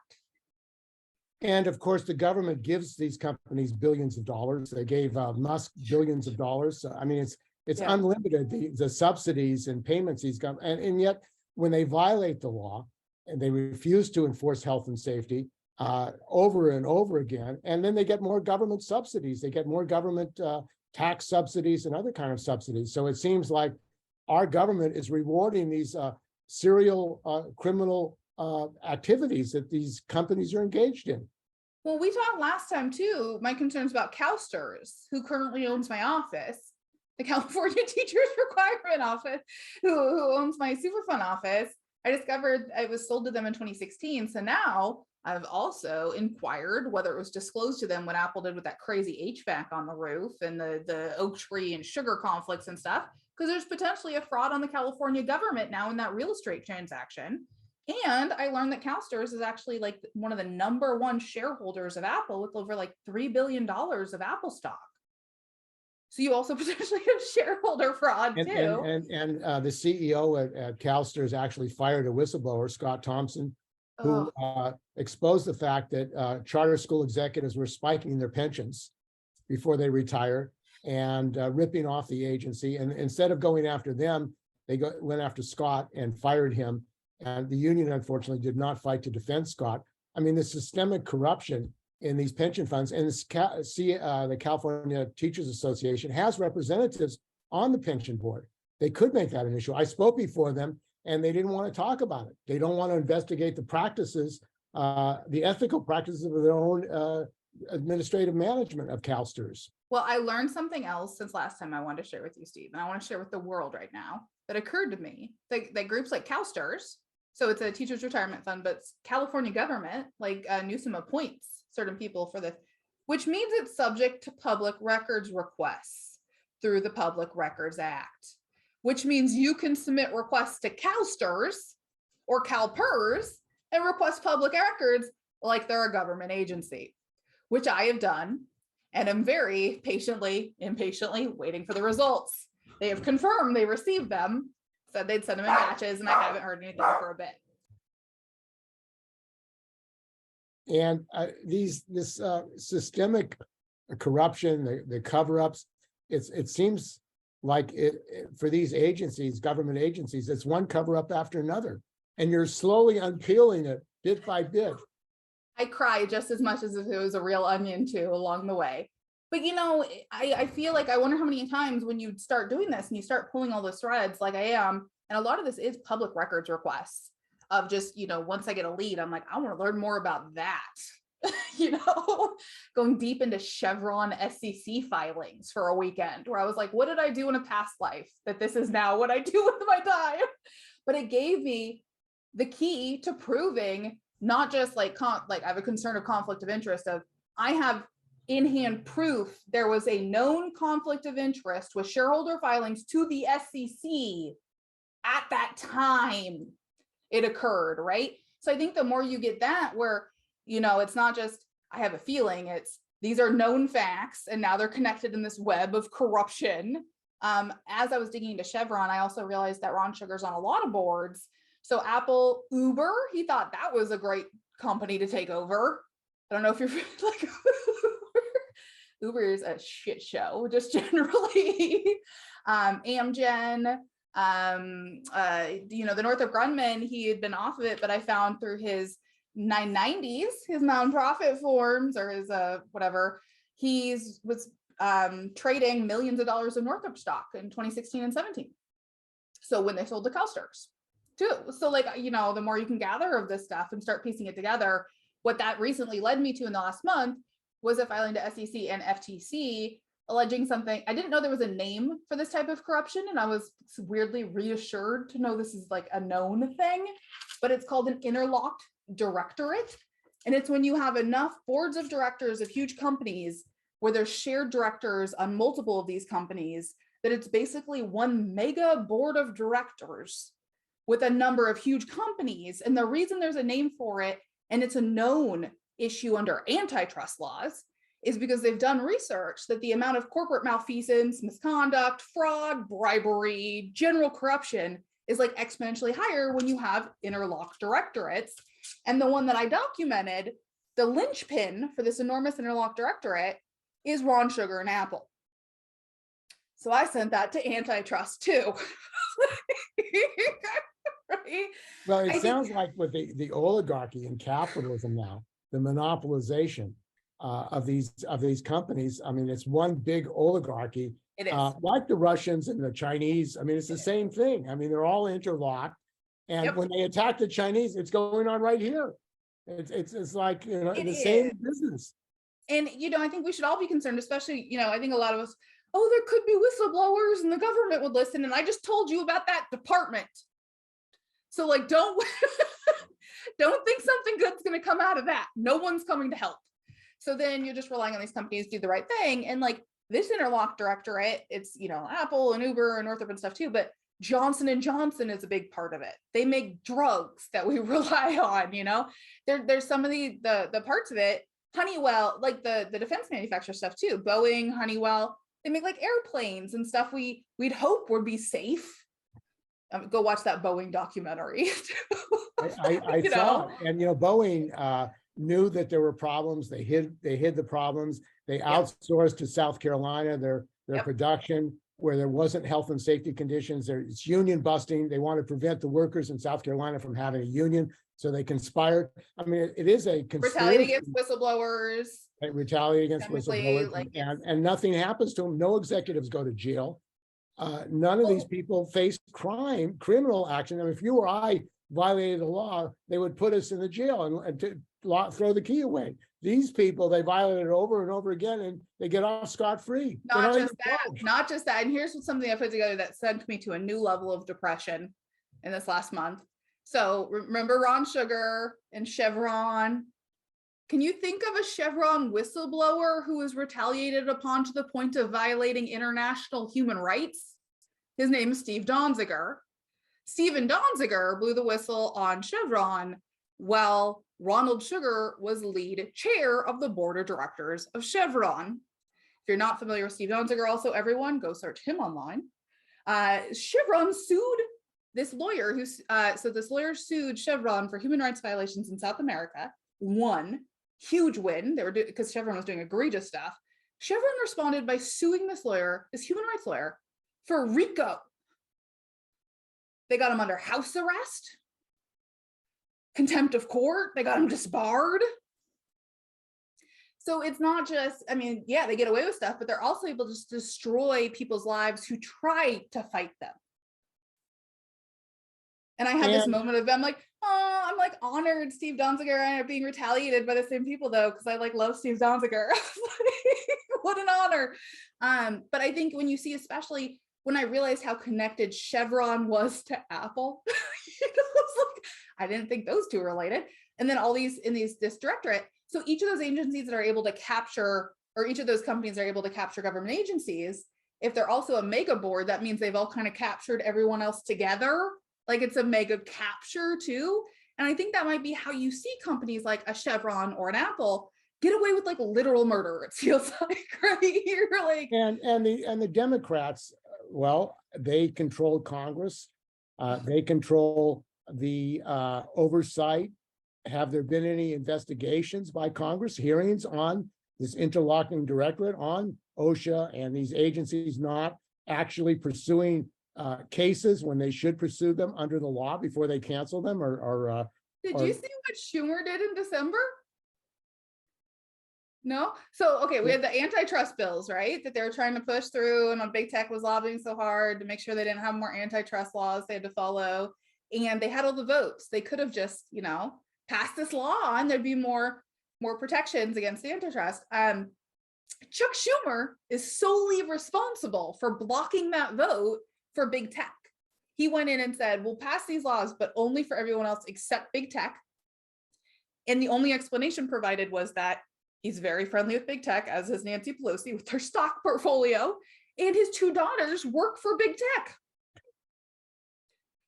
And of course, the government gives these companies billions of dollars. They gave Musk billions of dollars. So, I mean, it's unlimited, the subsidies and payments he's got. And yet, when they violate the law and they refuse to enforce health and safety over and over again, and then they get more government subsidies. They get more government tax subsidies and other kind of subsidies. So it seems like our government is rewarding these serial criminal activities that these companies are engaged in. Well, we talked last time too, my concerns about CalSTRS, who currently owns my office, the California Teachers Requirement Office, who owns my Superfund office. I discovered it was sold to them in 2016. So now I've also inquired whether it was disclosed to them what Apple did with that crazy HVAC on the roof and the oak tree and sugar conflicts and stuff, because there's potentially a fraud on the California government now in that real estate transaction. And I learned that CalSTRS is actually like one of the #1 shareholders of Apple with over like $3 billion of Apple stock. So you also potentially have shareholder fraud too. And the CEO at CalSTRS actually fired a whistleblower, Scott Thompson, who exposed the fact that charter school executives were spiking their pensions before they retire and ripping off the agency. And instead of going after them, they went after Scott and fired him. And the union, unfortunately, did not fight to defend Scott. I mean, the systemic corruption in these pension funds, and the California Teachers Association has representatives on the pension board. They could make that an issue. I spoke before them, and they didn't want to talk about it. They don't want to investigate the practices, the ethical practices of their own administrative management of CalSTRS. Well, I learned something else since last time I wanted to share with you, Steve, and I want to share with the world right now that occurred to me. That groups like CalSTRS, so it's a teacher's retirement fund, but California government, like Newsom appoints certain people for this, which means it's subject to public records requests through the Public Records Act, which means you can submit requests to CalSTRS or CalPERS and request public records like they're a government agency, which I have done and am very impatiently waiting for the results. They have confirmed they received them, said they'd send them in batches, and I haven't heard anything for a bit. And this systemic corruption, the cover-ups, it seems like for these agencies, government agencies, it's one cover-up after another, and you're slowly unpeeling it bit by bit. I cry just as much as if it was a real onion too along the way. But I feel like I wonder how many times when you start doing this and you start pulling all those threads like I am, and a lot of this is public records requests of just, once I get a lead, I'm like, I want to learn more about that. Going deep into Chevron SEC filings for a weekend where I was like, what did I do in a past life that this is now what I do with my time? But it gave me the key to proving not just like I have a concern of conflict of interest of I have in-hand proof there was a known conflict of interest with shareholder filings to the SEC at that time it occurred, right? So I think the more you get that, where, it's not just, I have a feeling, it's, these are known facts, and now they're connected in this web of corruption. As I was digging into Chevron, I also realized that Ron Sugar's on a lot of boards. So Apple, Uber, he thought that was a great company to take over. I don't know if you're like, Uber is a shit show, just generally. Amgen, the Northrop Grumman, he had been off of it, but I found through his 990s, his nonprofit forms, or his whatever, was trading millions of dollars of Northrop stock in 2016 and 17. So when they sold the CalSTRS too. So like, the more you can gather of this stuff and start piecing it together, what that recently led me to in the last month was a filing to SEC and FTC alleging something. I didn't know there was a name for this type of corruption, and I was weirdly reassured to know this is like a known thing, but it's called an interlocked directorate. And it's when you have enough boards of directors of huge companies where there's shared directors on multiple of these companies, that it's basically one mega board of directors with a number of huge companies. And the reason there's a name for it, and it's a known issue under antitrust laws, is because they've done research that the amount of corporate malfeasance, misconduct, fraud, bribery, general corruption is like exponentially higher when you have interlocked directorates. And the one that I documented, the linchpin for this enormous interlocked directorate, is Ron Sugar and Apple. So I sent that to antitrust too. Right? Well, it sounds like with the oligarchy and capitalism now, the monopolization of these companies. I mean, it's one big oligarchy. It is. Like the Russians and the Chinese. I mean, it's the same thing. I mean, they're all interlocked. And when they attack the Chinese, it's going on right here. It's like, the same business. And, I think we should all be concerned, especially, I think a lot of us, there could be whistleblowers and the government would listen. And I just told you about that department. So like, don't think something good's going to come out of that. No one's coming to help. So then you're just relying on these companies to do the right thing. And like this interlocked directorate, it's, Apple and Uber and Northrop and stuff too, but Johnson & Johnson is a big part of it. They make drugs that we rely on, there's some of the parts of it. Honeywell, like the defense manufacturer stuff too, Boeing, Honeywell, they make like airplanes and stuff we'd hope would be safe. Go watch that Boeing documentary. I saw it. And, Boeing knew that there were problems. They hid the problems. They outsourced to South Carolina their production, where there wasn't health and safety conditions. It's union busting. They want to prevent the workers in South Carolina from having a union. So they conspired. I mean, it is a conspiracy. Retaliate against whistleblowers. Retaliate against whistleblowers. Like, and nothing happens to them. No executives go to jail. None of these people face criminal action. I mean, if you or I violated the law, they would put us in the jail and throw the key away. These people, they violate it over and over again, and they get off scot-free. Not just that. And here's something I put together that sent me to a new level of depression in this last month. So remember Ron Sugar and Chevron? Can you think of a Chevron whistleblower who was retaliated upon to the point of violating international human rights? His name is Steve Donziger. Stephen Donziger blew the whistle on Chevron while Ronald Sugar was lead chair of the board of directors of Chevron. If you're not familiar with Steve Donziger, also everyone go search him online. Chevron sued this lawyer this lawyer sued Chevron for human rights violations in South America, won, huge win. They were because Chevron was doing egregious stuff. Chevron responded by suing this human rights lawyer, for RICO. They got him under house arrest, contempt of court. They got him disbarred. So it's not just, they get away with stuff, but they're also able to just destroy people's lives who try to fight them. And I had this moment of I'm like honored Steve Donziger and being retaliated by the same people though, because I love Steve Donziger. What an honor. But I think when you see, especially when I realized how connected Chevron was to Apple, I didn't think those two were related. And then all these in this directorate. So each of those agencies that are able to capture or each of those companies are able to capture government agencies, if they're also a mega board, that means they've all kind of captured everyone else together. Like it's a mega capture too. And I think that might be how you see companies like a Chevron or an Apple get away with like literal murder, it feels like, right? You're like, and the Democrats, well, they control Congress, they control the oversight. Have there been any investigations by Congress, hearings on this interlocking directorate on OSHA and these agencies not actually pursuing cases when they should pursue them under the law before they cancel them? Did you see what Schumer did in December? No? So, okay, we had the antitrust bills, right? That they were trying to push through, and big tech was lobbying so hard to make sure they didn't have more antitrust laws they had to follow. And they had all the votes. They could have just, passed this law and there'd be more protections against the antitrust. Chuck Schumer is solely responsible for blocking that vote for big tech. He went in and said, we'll pass these laws, but only for everyone else except big tech. And the only explanation provided was that he's very friendly with big tech, as is Nancy Pelosi with her stock portfolio, and his 2 daughters work for big tech.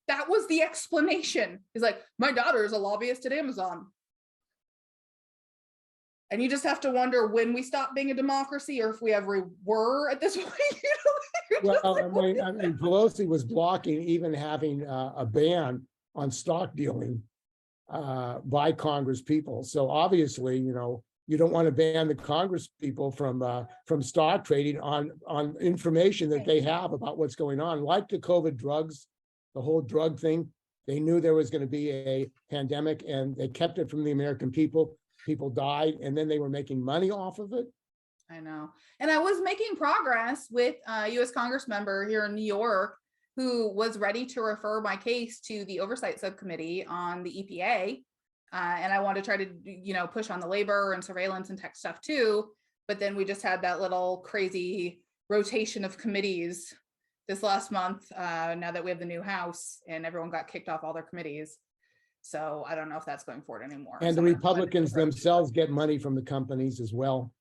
That was the explanation. He's like, my daughter is a lobbyist at Amazon. And you just have to wonder when we stop being a democracy, or if we ever were at this point. Well, I mean, Pelosi was blocking even having a ban on stock dealing by Congress people. So obviously, you don't want to ban the Congress people from stock trading on information that they have about what's going on, like the COVID drugs, the whole drug thing. They knew there was going to be a pandemic and they kept it from the American people. People died, and then they were making money off of it. I know. And I was making progress with a U.S. Congress member here in New York who was ready to refer my case to the oversight subcommittee on the EPA. And I wanted to try to, push on the labor and surveillance and tech stuff too. But then we just had that little crazy rotation of committees this last month, now that we have the new House and everyone got kicked off all their committees. So I don't know if that's going forward anymore. And the Republicans themselves get money from the companies as well.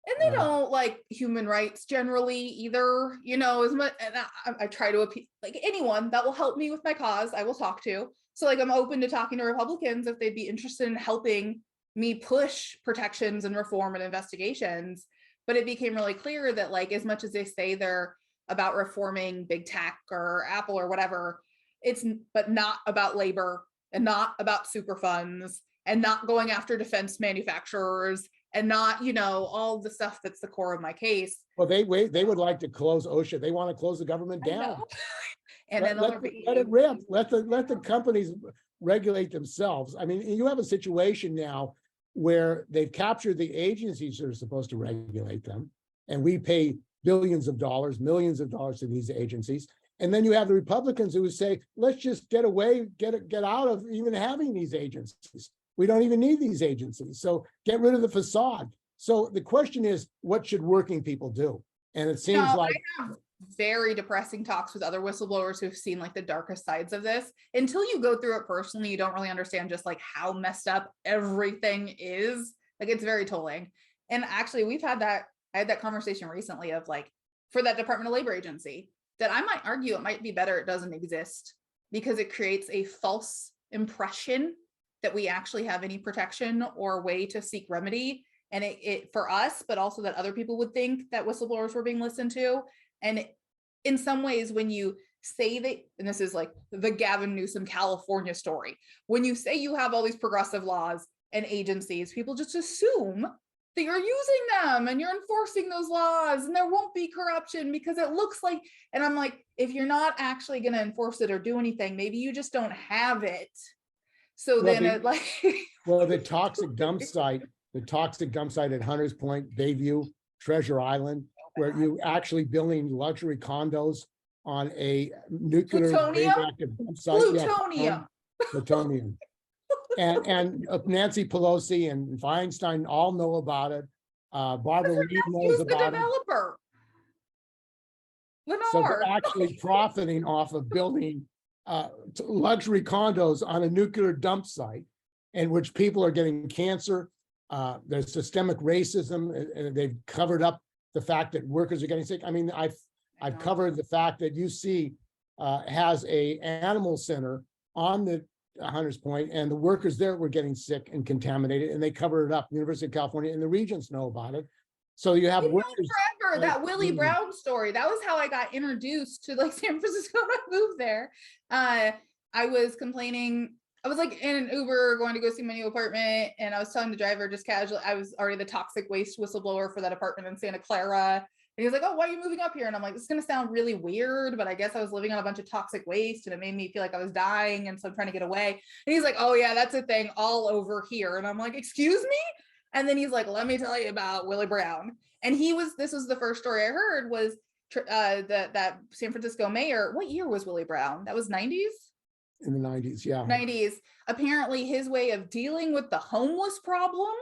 And they don't like human rights generally either, as much. And I try to appeal, like anyone that will help me with my cause, I will talk to. So like, I'm open to talking to Republicans if they'd be interested in helping me push protections and reform and investigations. But it became really clear that like, as much as they say they're about reforming big tech or Apple or whatever, but not about labor and not about super funds and not going after defense manufacturers and not, all the stuff that's the core of my case. Well, they would like to close OSHA. They want to close the government down. And let it rip. Let the companies regulate themselves. I mean, you have a situation now where they've captured the agencies that are supposed to regulate them, and we pay billions of dollars, millions of dollars to these agencies. And then you have the Republicans who would say, let's just get out of even having these agencies. We don't even need these agencies. So get rid of the facade. So the question is, what should working people do? And it seems like I have very depressing talks with other whistleblowers who've seen like the darkest sides of this. Until you go through it personally, you don't really understand just like how messed up everything is. Like it's very tolling. And actually I had that conversation recently of like, for that Department of Labor agency, that I might argue it might be better it doesn't exist, because it creates a false impression that we actually have any protection or way to seek remedy. And it for us, but also that other people would think that whistleblowers were being listened to. And in some ways, when you say that, and this is like the Gavin Newsom California story, when you say you have all these progressive laws and agencies, people just assume that you're using them and you're enforcing those laws and there won't be corruption because it looks like, and I'm like, if you're not actually going to enforce it or do anything, maybe you just don't have it. So then the toxic dump site at Hunters Point, Bayview, Treasure Island, where you actually building luxury condos on a nuclear radioactive dump site. Plutonium. Plutonium. And Nancy Pelosi and Feinstein all know about it. Barbara Lee knows about it. So they're actually profiting off of building luxury condos on a nuclear dump site, in which people are getting cancer, There's systemic racism, and they've covered up the fact that workers are getting sick. I mean, I've covered the fact that UC has a animal center on the Hunters Point, and the workers there were getting sick and contaminated, and they covered it up. University of California and the regents know about it. So you have workers. Forever, that Willie Brown story. That was how I got introduced to like San Francisco when I moved there. I was complaining. I was like in an Uber going to go see my new apartment, and I was telling the driver just casually, I was already the toxic waste whistleblower for that apartment in Santa Clara. And he was like, "Oh, why are you moving up here?" And I'm like, "This is going to sound really weird, but I guess I was living on a bunch of toxic waste and it made me feel like I was dying. And so I'm trying to get away." And he's like, "Oh yeah, that's a thing all over here." And I'm like, "Excuse me?" And then he's like, "Let me tell you about Willie Brown." And this was the first story I heard was that San Francisco mayor. What year was Willie Brown? That was 90s? In the 90s, yeah. 90s. Apparently his way of dealing with the homeless problem,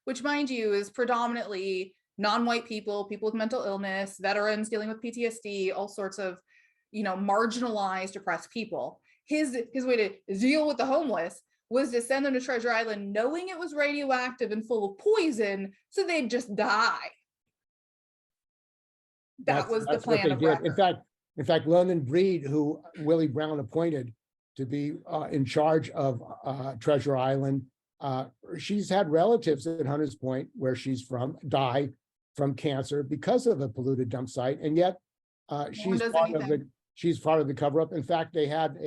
which mind you is predominantly non-white people, people with mental illness, veterans dealing with PTSD, all sorts of, marginalized, oppressed people. His way to deal with the homeless was to send them to Treasure Island knowing it was radioactive and full of poison, so they'd just die. That was the plan of record. In fact, London Breed, who Willie Brown appointed to be in charge of Treasure Island, she's had relatives at Hunters Point, where she's from, die from cancer because of a polluted dump site, and yet she's part of the cover-up. In fact, they had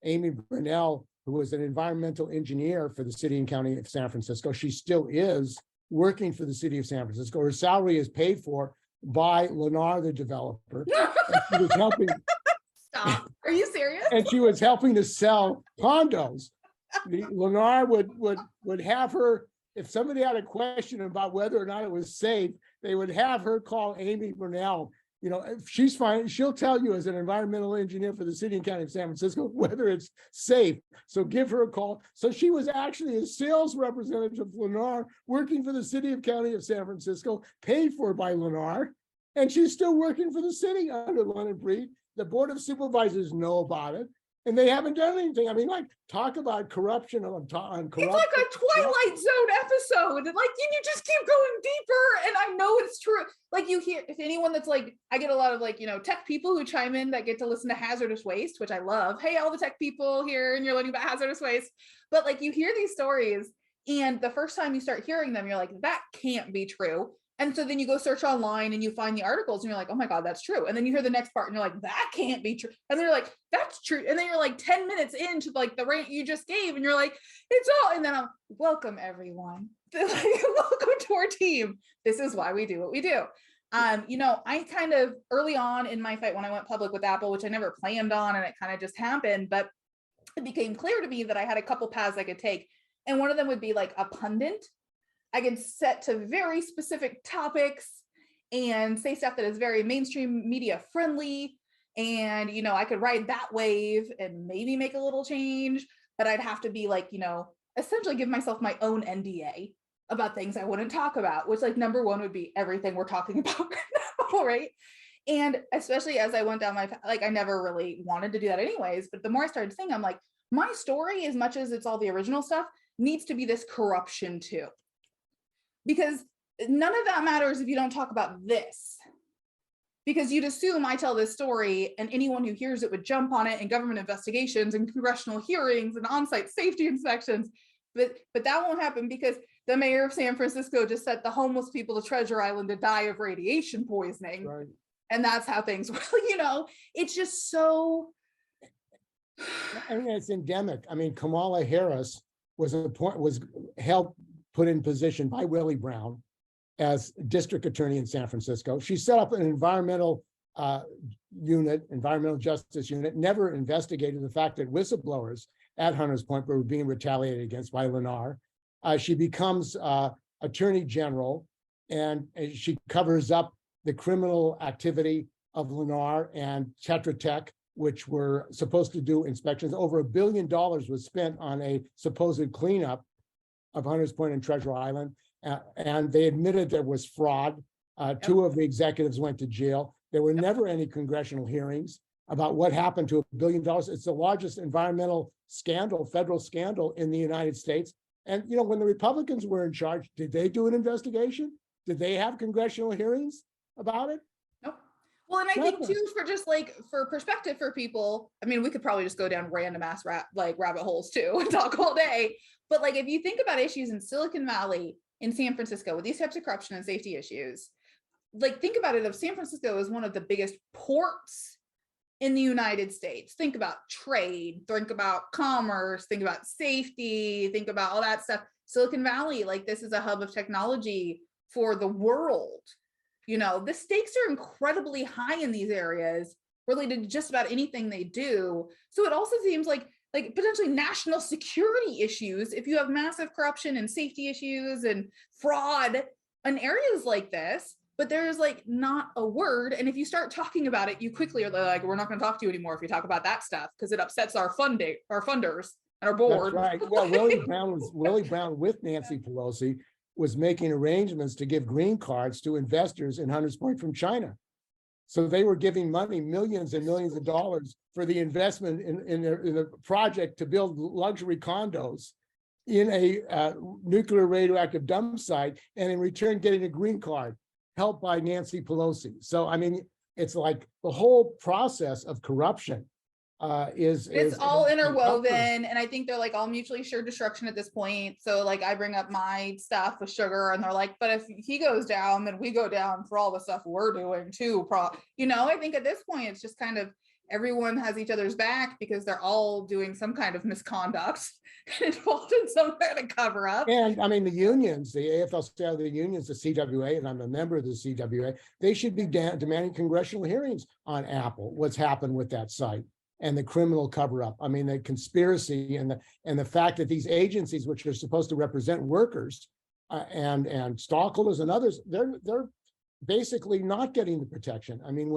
Amy Brunell, who was an environmental engineer for the city and county of San Francisco. She still is working for the city of San Francisco. Her salary is paid for by Lennar, the developer. She was helping. Stop. Are you serious? And she was helping to sell condos. Lennar would have her, if somebody had a question about whether or not it was safe, they would have her call Amy Brunell. If she's fine, she'll tell you as an environmental engineer for the city and county of San Francisco whether it's safe. So give her a call. So she was actually a sales representative of Lennar, working for the city and county of San Francisco, paid for by Lennar, and she's still working for the city under London Breed. The Board of Supervisors know about it, and they haven't done anything. I mean, talk about corruption on corruption. It's like a Twilight Zone episode. You just keep going deeper, and I know it's true. You hear, if anyone that's I get a lot of tech people who chime in that get to listen to hazardous waste, which I love. Hey, all the tech people here, and you're learning about hazardous waste. But you hear these stories, and the first time you start hearing them, you're like, that can't be true. And so then you go search online and you find the articles and you're like, oh my God, that's true. And then you hear the next part and you're like, that can't be true. And then you're like, that's true. And then you're 10 minutes into the rant you just gave and you're like, it's all, and then I'm welcome everyone. Welcome to our team. This is why we do what we do. I kind of early on in my fight when I went public with Apple, which I never planned on, and it kind of just happened, but it became clear to me that I had a couple paths I could take. And one of them would be a pundit. I can set to very specific topics and say stuff that is very mainstream media friendly. And, I could ride that wave and maybe make a little change, but I'd have to be essentially give myself my own NDA about things I wouldn't talk about, which number one would be everything we're talking about right now, right? And especially as I went down my, I never really wanted to do that anyways, but the more I started thinking, I'm my story, as much as it's all the original stuff, needs to be this corruption too. Because none of that matters if you don't talk about this. Because you'd assume I tell this story and anyone who hears it would jump on it in government investigations and congressional hearings and on-site safety inspections. But that won't happen because the mayor of San Francisco just sent the homeless people to Treasure Island to die of radiation poisoning. Right. And that's how things work. It's just so. I mean, it's endemic. I mean, Kamala Harris was put in position by Willie Brown as district attorney in San Francisco. She set up an environmental justice unit, never investigated the fact that whistleblowers at Hunters Point were being retaliated against by Lennar. She becomes attorney general, and she covers up the criminal activity of Lennar and Tetra Tech, which were supposed to do inspections. Over $1 billion was spent on a supposed cleanup of Hunters Point and Treasure Island, and they admitted there was fraud. Two of the executives went to jail. There were never any congressional hearings about what happened to $1 billion. It's the largest environmental scandal, federal scandal in the United States. And, when the Republicans were in charge, did they do an investigation? Did they have congressional hearings about it? Nope. Well, and I think too, for just like for perspective for people, I mean, we could probably just go down random ass rabbit holes too and talk all day. But like, if you think about issues in Silicon Valley, in San Francisco, with these types of corruption and safety issues, like think about it, if San Francisco is one of the biggest ports in the United States, think about trade, think about commerce, think about safety, think about all that stuff. Silicon Valley, like this is a hub of technology for the world. The stakes are incredibly high in these areas related to just about anything they do. So it also seems like potentially national security issues, if you have massive corruption and safety issues and fraud in areas like this, but there's like not a word. And if you start talking about it, you quickly are like, we're not going to talk to you anymore if you talk about that stuff, because it upsets our funders and our board. That's right. Well, Willie Brown with Nancy Pelosi was making arrangements to give green cards to investors in Hunters Point from China. So they were giving money, millions and millions of dollars, for the investment in a project to build luxury condos in a nuclear radioactive dump site, and in return getting a green card, helped by Nancy Pelosi. So, I mean, it's like the whole process of corruption it's all interwoven, and I think they're like all mutually assured destruction at this point. So like I bring up my stuff with sugar and they're like, but if he goes down, then we go down for all the stuff we're doing too. I think at this point it's just kind of everyone has each other's back because they're all doing some kind of misconduct involved in some kind of cover up. And I mean, the unions, the AFL-CIO, the unions, the CWA, and I'm a member of the CWA, they should be demanding congressional hearings on Apple, what's happened with that site, and the criminal cover-up. I mean, the conspiracy and the fact that these agencies, which are supposed to represent workers and stockholders and others, they're basically not getting the protection. I mean,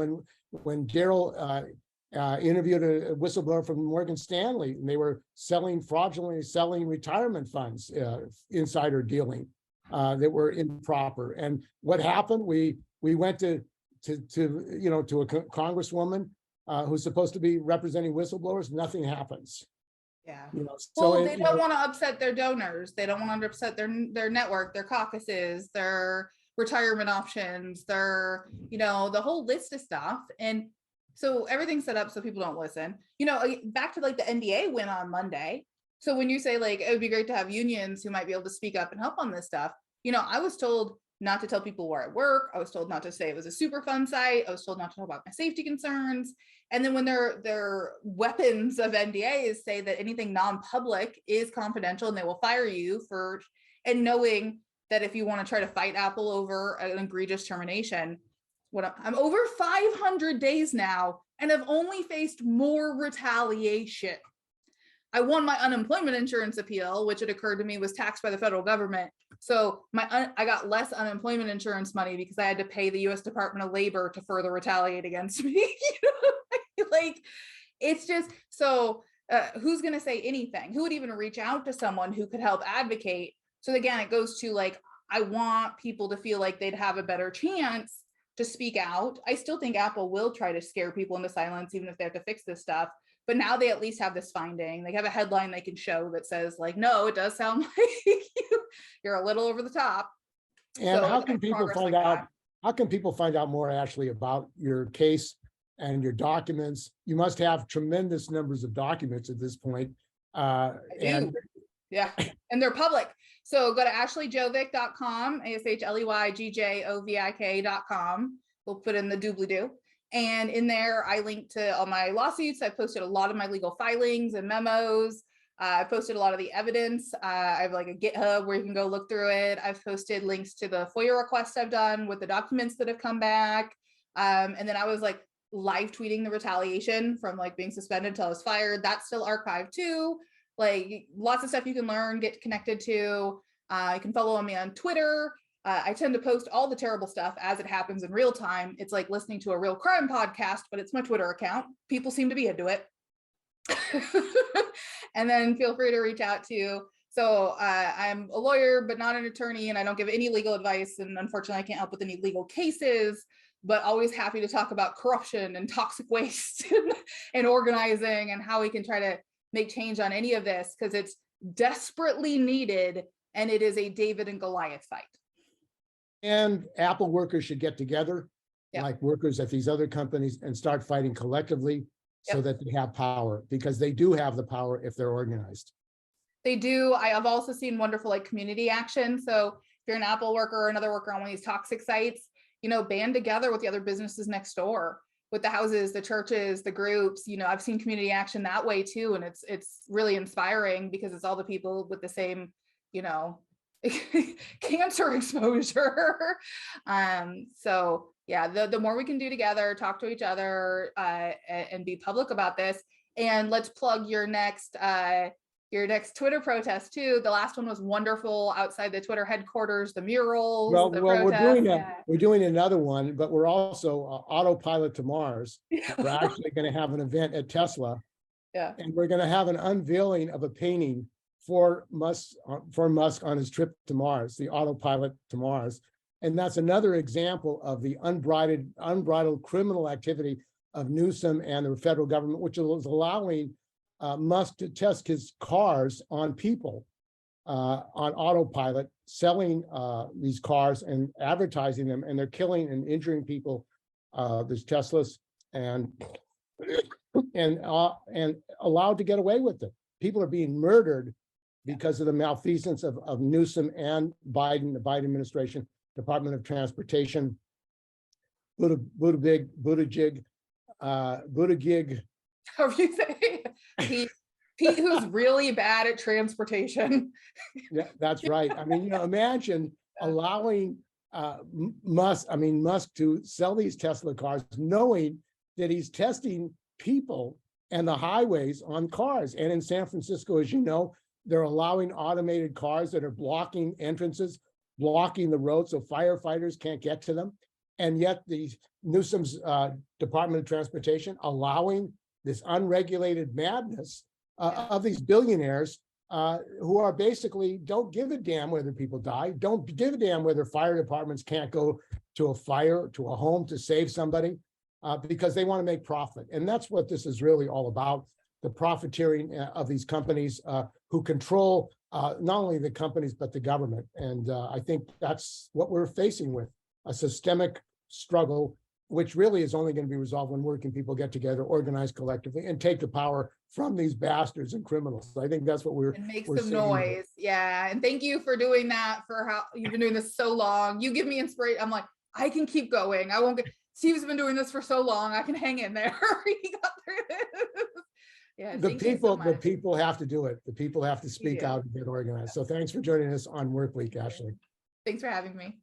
when Daryl interviewed a whistleblower from Morgan Stanley, and they were fraudulently selling retirement funds, insider dealing that were improper. And what happened? We went to a congresswoman who's supposed to be representing whistleblowers. Nothing happens. Yeah. So they don't want to upset their donors. They don't want to upset their network, their caucuses, their retirement options, their, the whole list of stuff. And so everything's set up so people don't listen. Back to like the NBA win on Monday. So when you say like, it would be great to have unions who might be able to speak up and help on this stuff, I was told not to tell people where I work. I was told not to say it was a super fun site. I was told not to talk about my safety concerns. And then when their weapons of NDAs say that anything non-public is confidential and they will fire you and knowing that if you want to try to fight Apple over an egregious termination, I'm over 500 days now and have only faced more retaliation. I won my unemployment insurance appeal, which it occurred to me was taxed by the federal government. So I got less unemployment insurance money because I had to pay the US Department of Labor to further retaliate against me. Like, it's just, so who's going to say anything? Who would even reach out to someone who could help advocate? So again, it goes to like, I want people to feel like they'd have a better chance to speak out. I still think Apple will try to scare people into silence, even if they have to fix this stuff. But now they at least have this finding. They have a headline they can show that says like, no, it does sound like you're a little over the top. And so how can people find out? How can people find out more, Ashley, about your case and your documents? You must have tremendous numbers of documents at this point. Yeah, and they're public. So go to ashleygjovik.com, ASHLEYGJOVIK.com. We'll put in the doobly-doo. And in there, I link to all my lawsuits. I posted a lot of my legal filings and memos. I posted a lot of the evidence. I have like a GitHub where you can go look through it. I've posted links to the FOIA requests I've done with the documents that have come back. And then I was like live tweeting the retaliation from like being suspended until I was fired. That's still archived too. Like lots of stuff you can learn, get connected to. You can follow me on Twitter. I tend to post all the terrible stuff as it happens in real time. It's like listening to a real crime podcast, but it's my Twitter account. People seem to be into it. And then feel free to reach out to. So I'm a lawyer, but not an attorney, and I don't give any legal advice. And unfortunately, I can't help with any legal cases, but always happy to talk about corruption and toxic waste and organizing and how we can try to make change on any of this, because it's desperately needed, and it is a David and Goliath fight. And Apple workers should get together, Yep. like workers at these other companies, and start fighting collectively so Yep. that they have power, because they do have the power if they're organized. They do. I have also seen wonderful like community action. So if you're an Apple worker or another worker on one of these toxic sites, you know, band together with the other businesses next door, with the houses, the churches, the groups. You know, I've seen community action that way too. And it's really inspiring because it's all the people with the same, you know, cancer exposure. So yeah, the more we can do together, talk to each other, and be public about this. And let's plug your next Twitter protest too. The last one was wonderful outside the Twitter headquarters, the murals. Well, protest. we're doing another one, but we're also autopilot to Mars. We're actually going to have an event at Tesla. Yeah. And we're going to have an unveiling of a painting for Musk on his trip to Mars, the autopilot to Mars. And that's another example of the unbridled criminal activity of Newsom and the federal government, which is allowing Musk to test his cars on people on autopilot, selling these cars and advertising them, and they're killing and injuring people. There's Teslas and allowed to get away with it. People are being murdered because of the malfeasance of Newsom and Biden, the Biden administration, Department of Transportation, Buttigieg. However you say, Pete, who's really bad at transportation. Yeah, that's right. I mean, you know, imagine allowing Musk to sell these Tesla cars, knowing that he's testing people and the highways on cars. And in San Francisco, as you know, they're allowing automated cars that are blocking entrances, blocking the road so firefighters can't get to them. And yet the Newsom's Department of Transportation allowing this unregulated madness of these billionaires who are basically don't give a damn whether people die, don't give a damn whether fire departments can't go to a fire, to a home to save somebody, because they want to make profit. And that's what this is really all about, the profiteering of these companies who control not only the companies, but the government. And I think that's what we're facing with, a systemic struggle, which really is only going to be resolved when working people get together, organize collectively, and take the power from these bastards and criminals. I think that's what we're and make we're some seeing noise. here. Yeah. And thank you for doing that, for how you've been doing this so long. You give me inspiration. I'm like, I can keep going. I won't get, Steve's been doing this for so long. I can hang in there. He got through this. Yeah. The thank you so much. people have to do it. The people have to speak out and get organized. So thanks for joining us on Work Week, Ashley. Thanks for having me.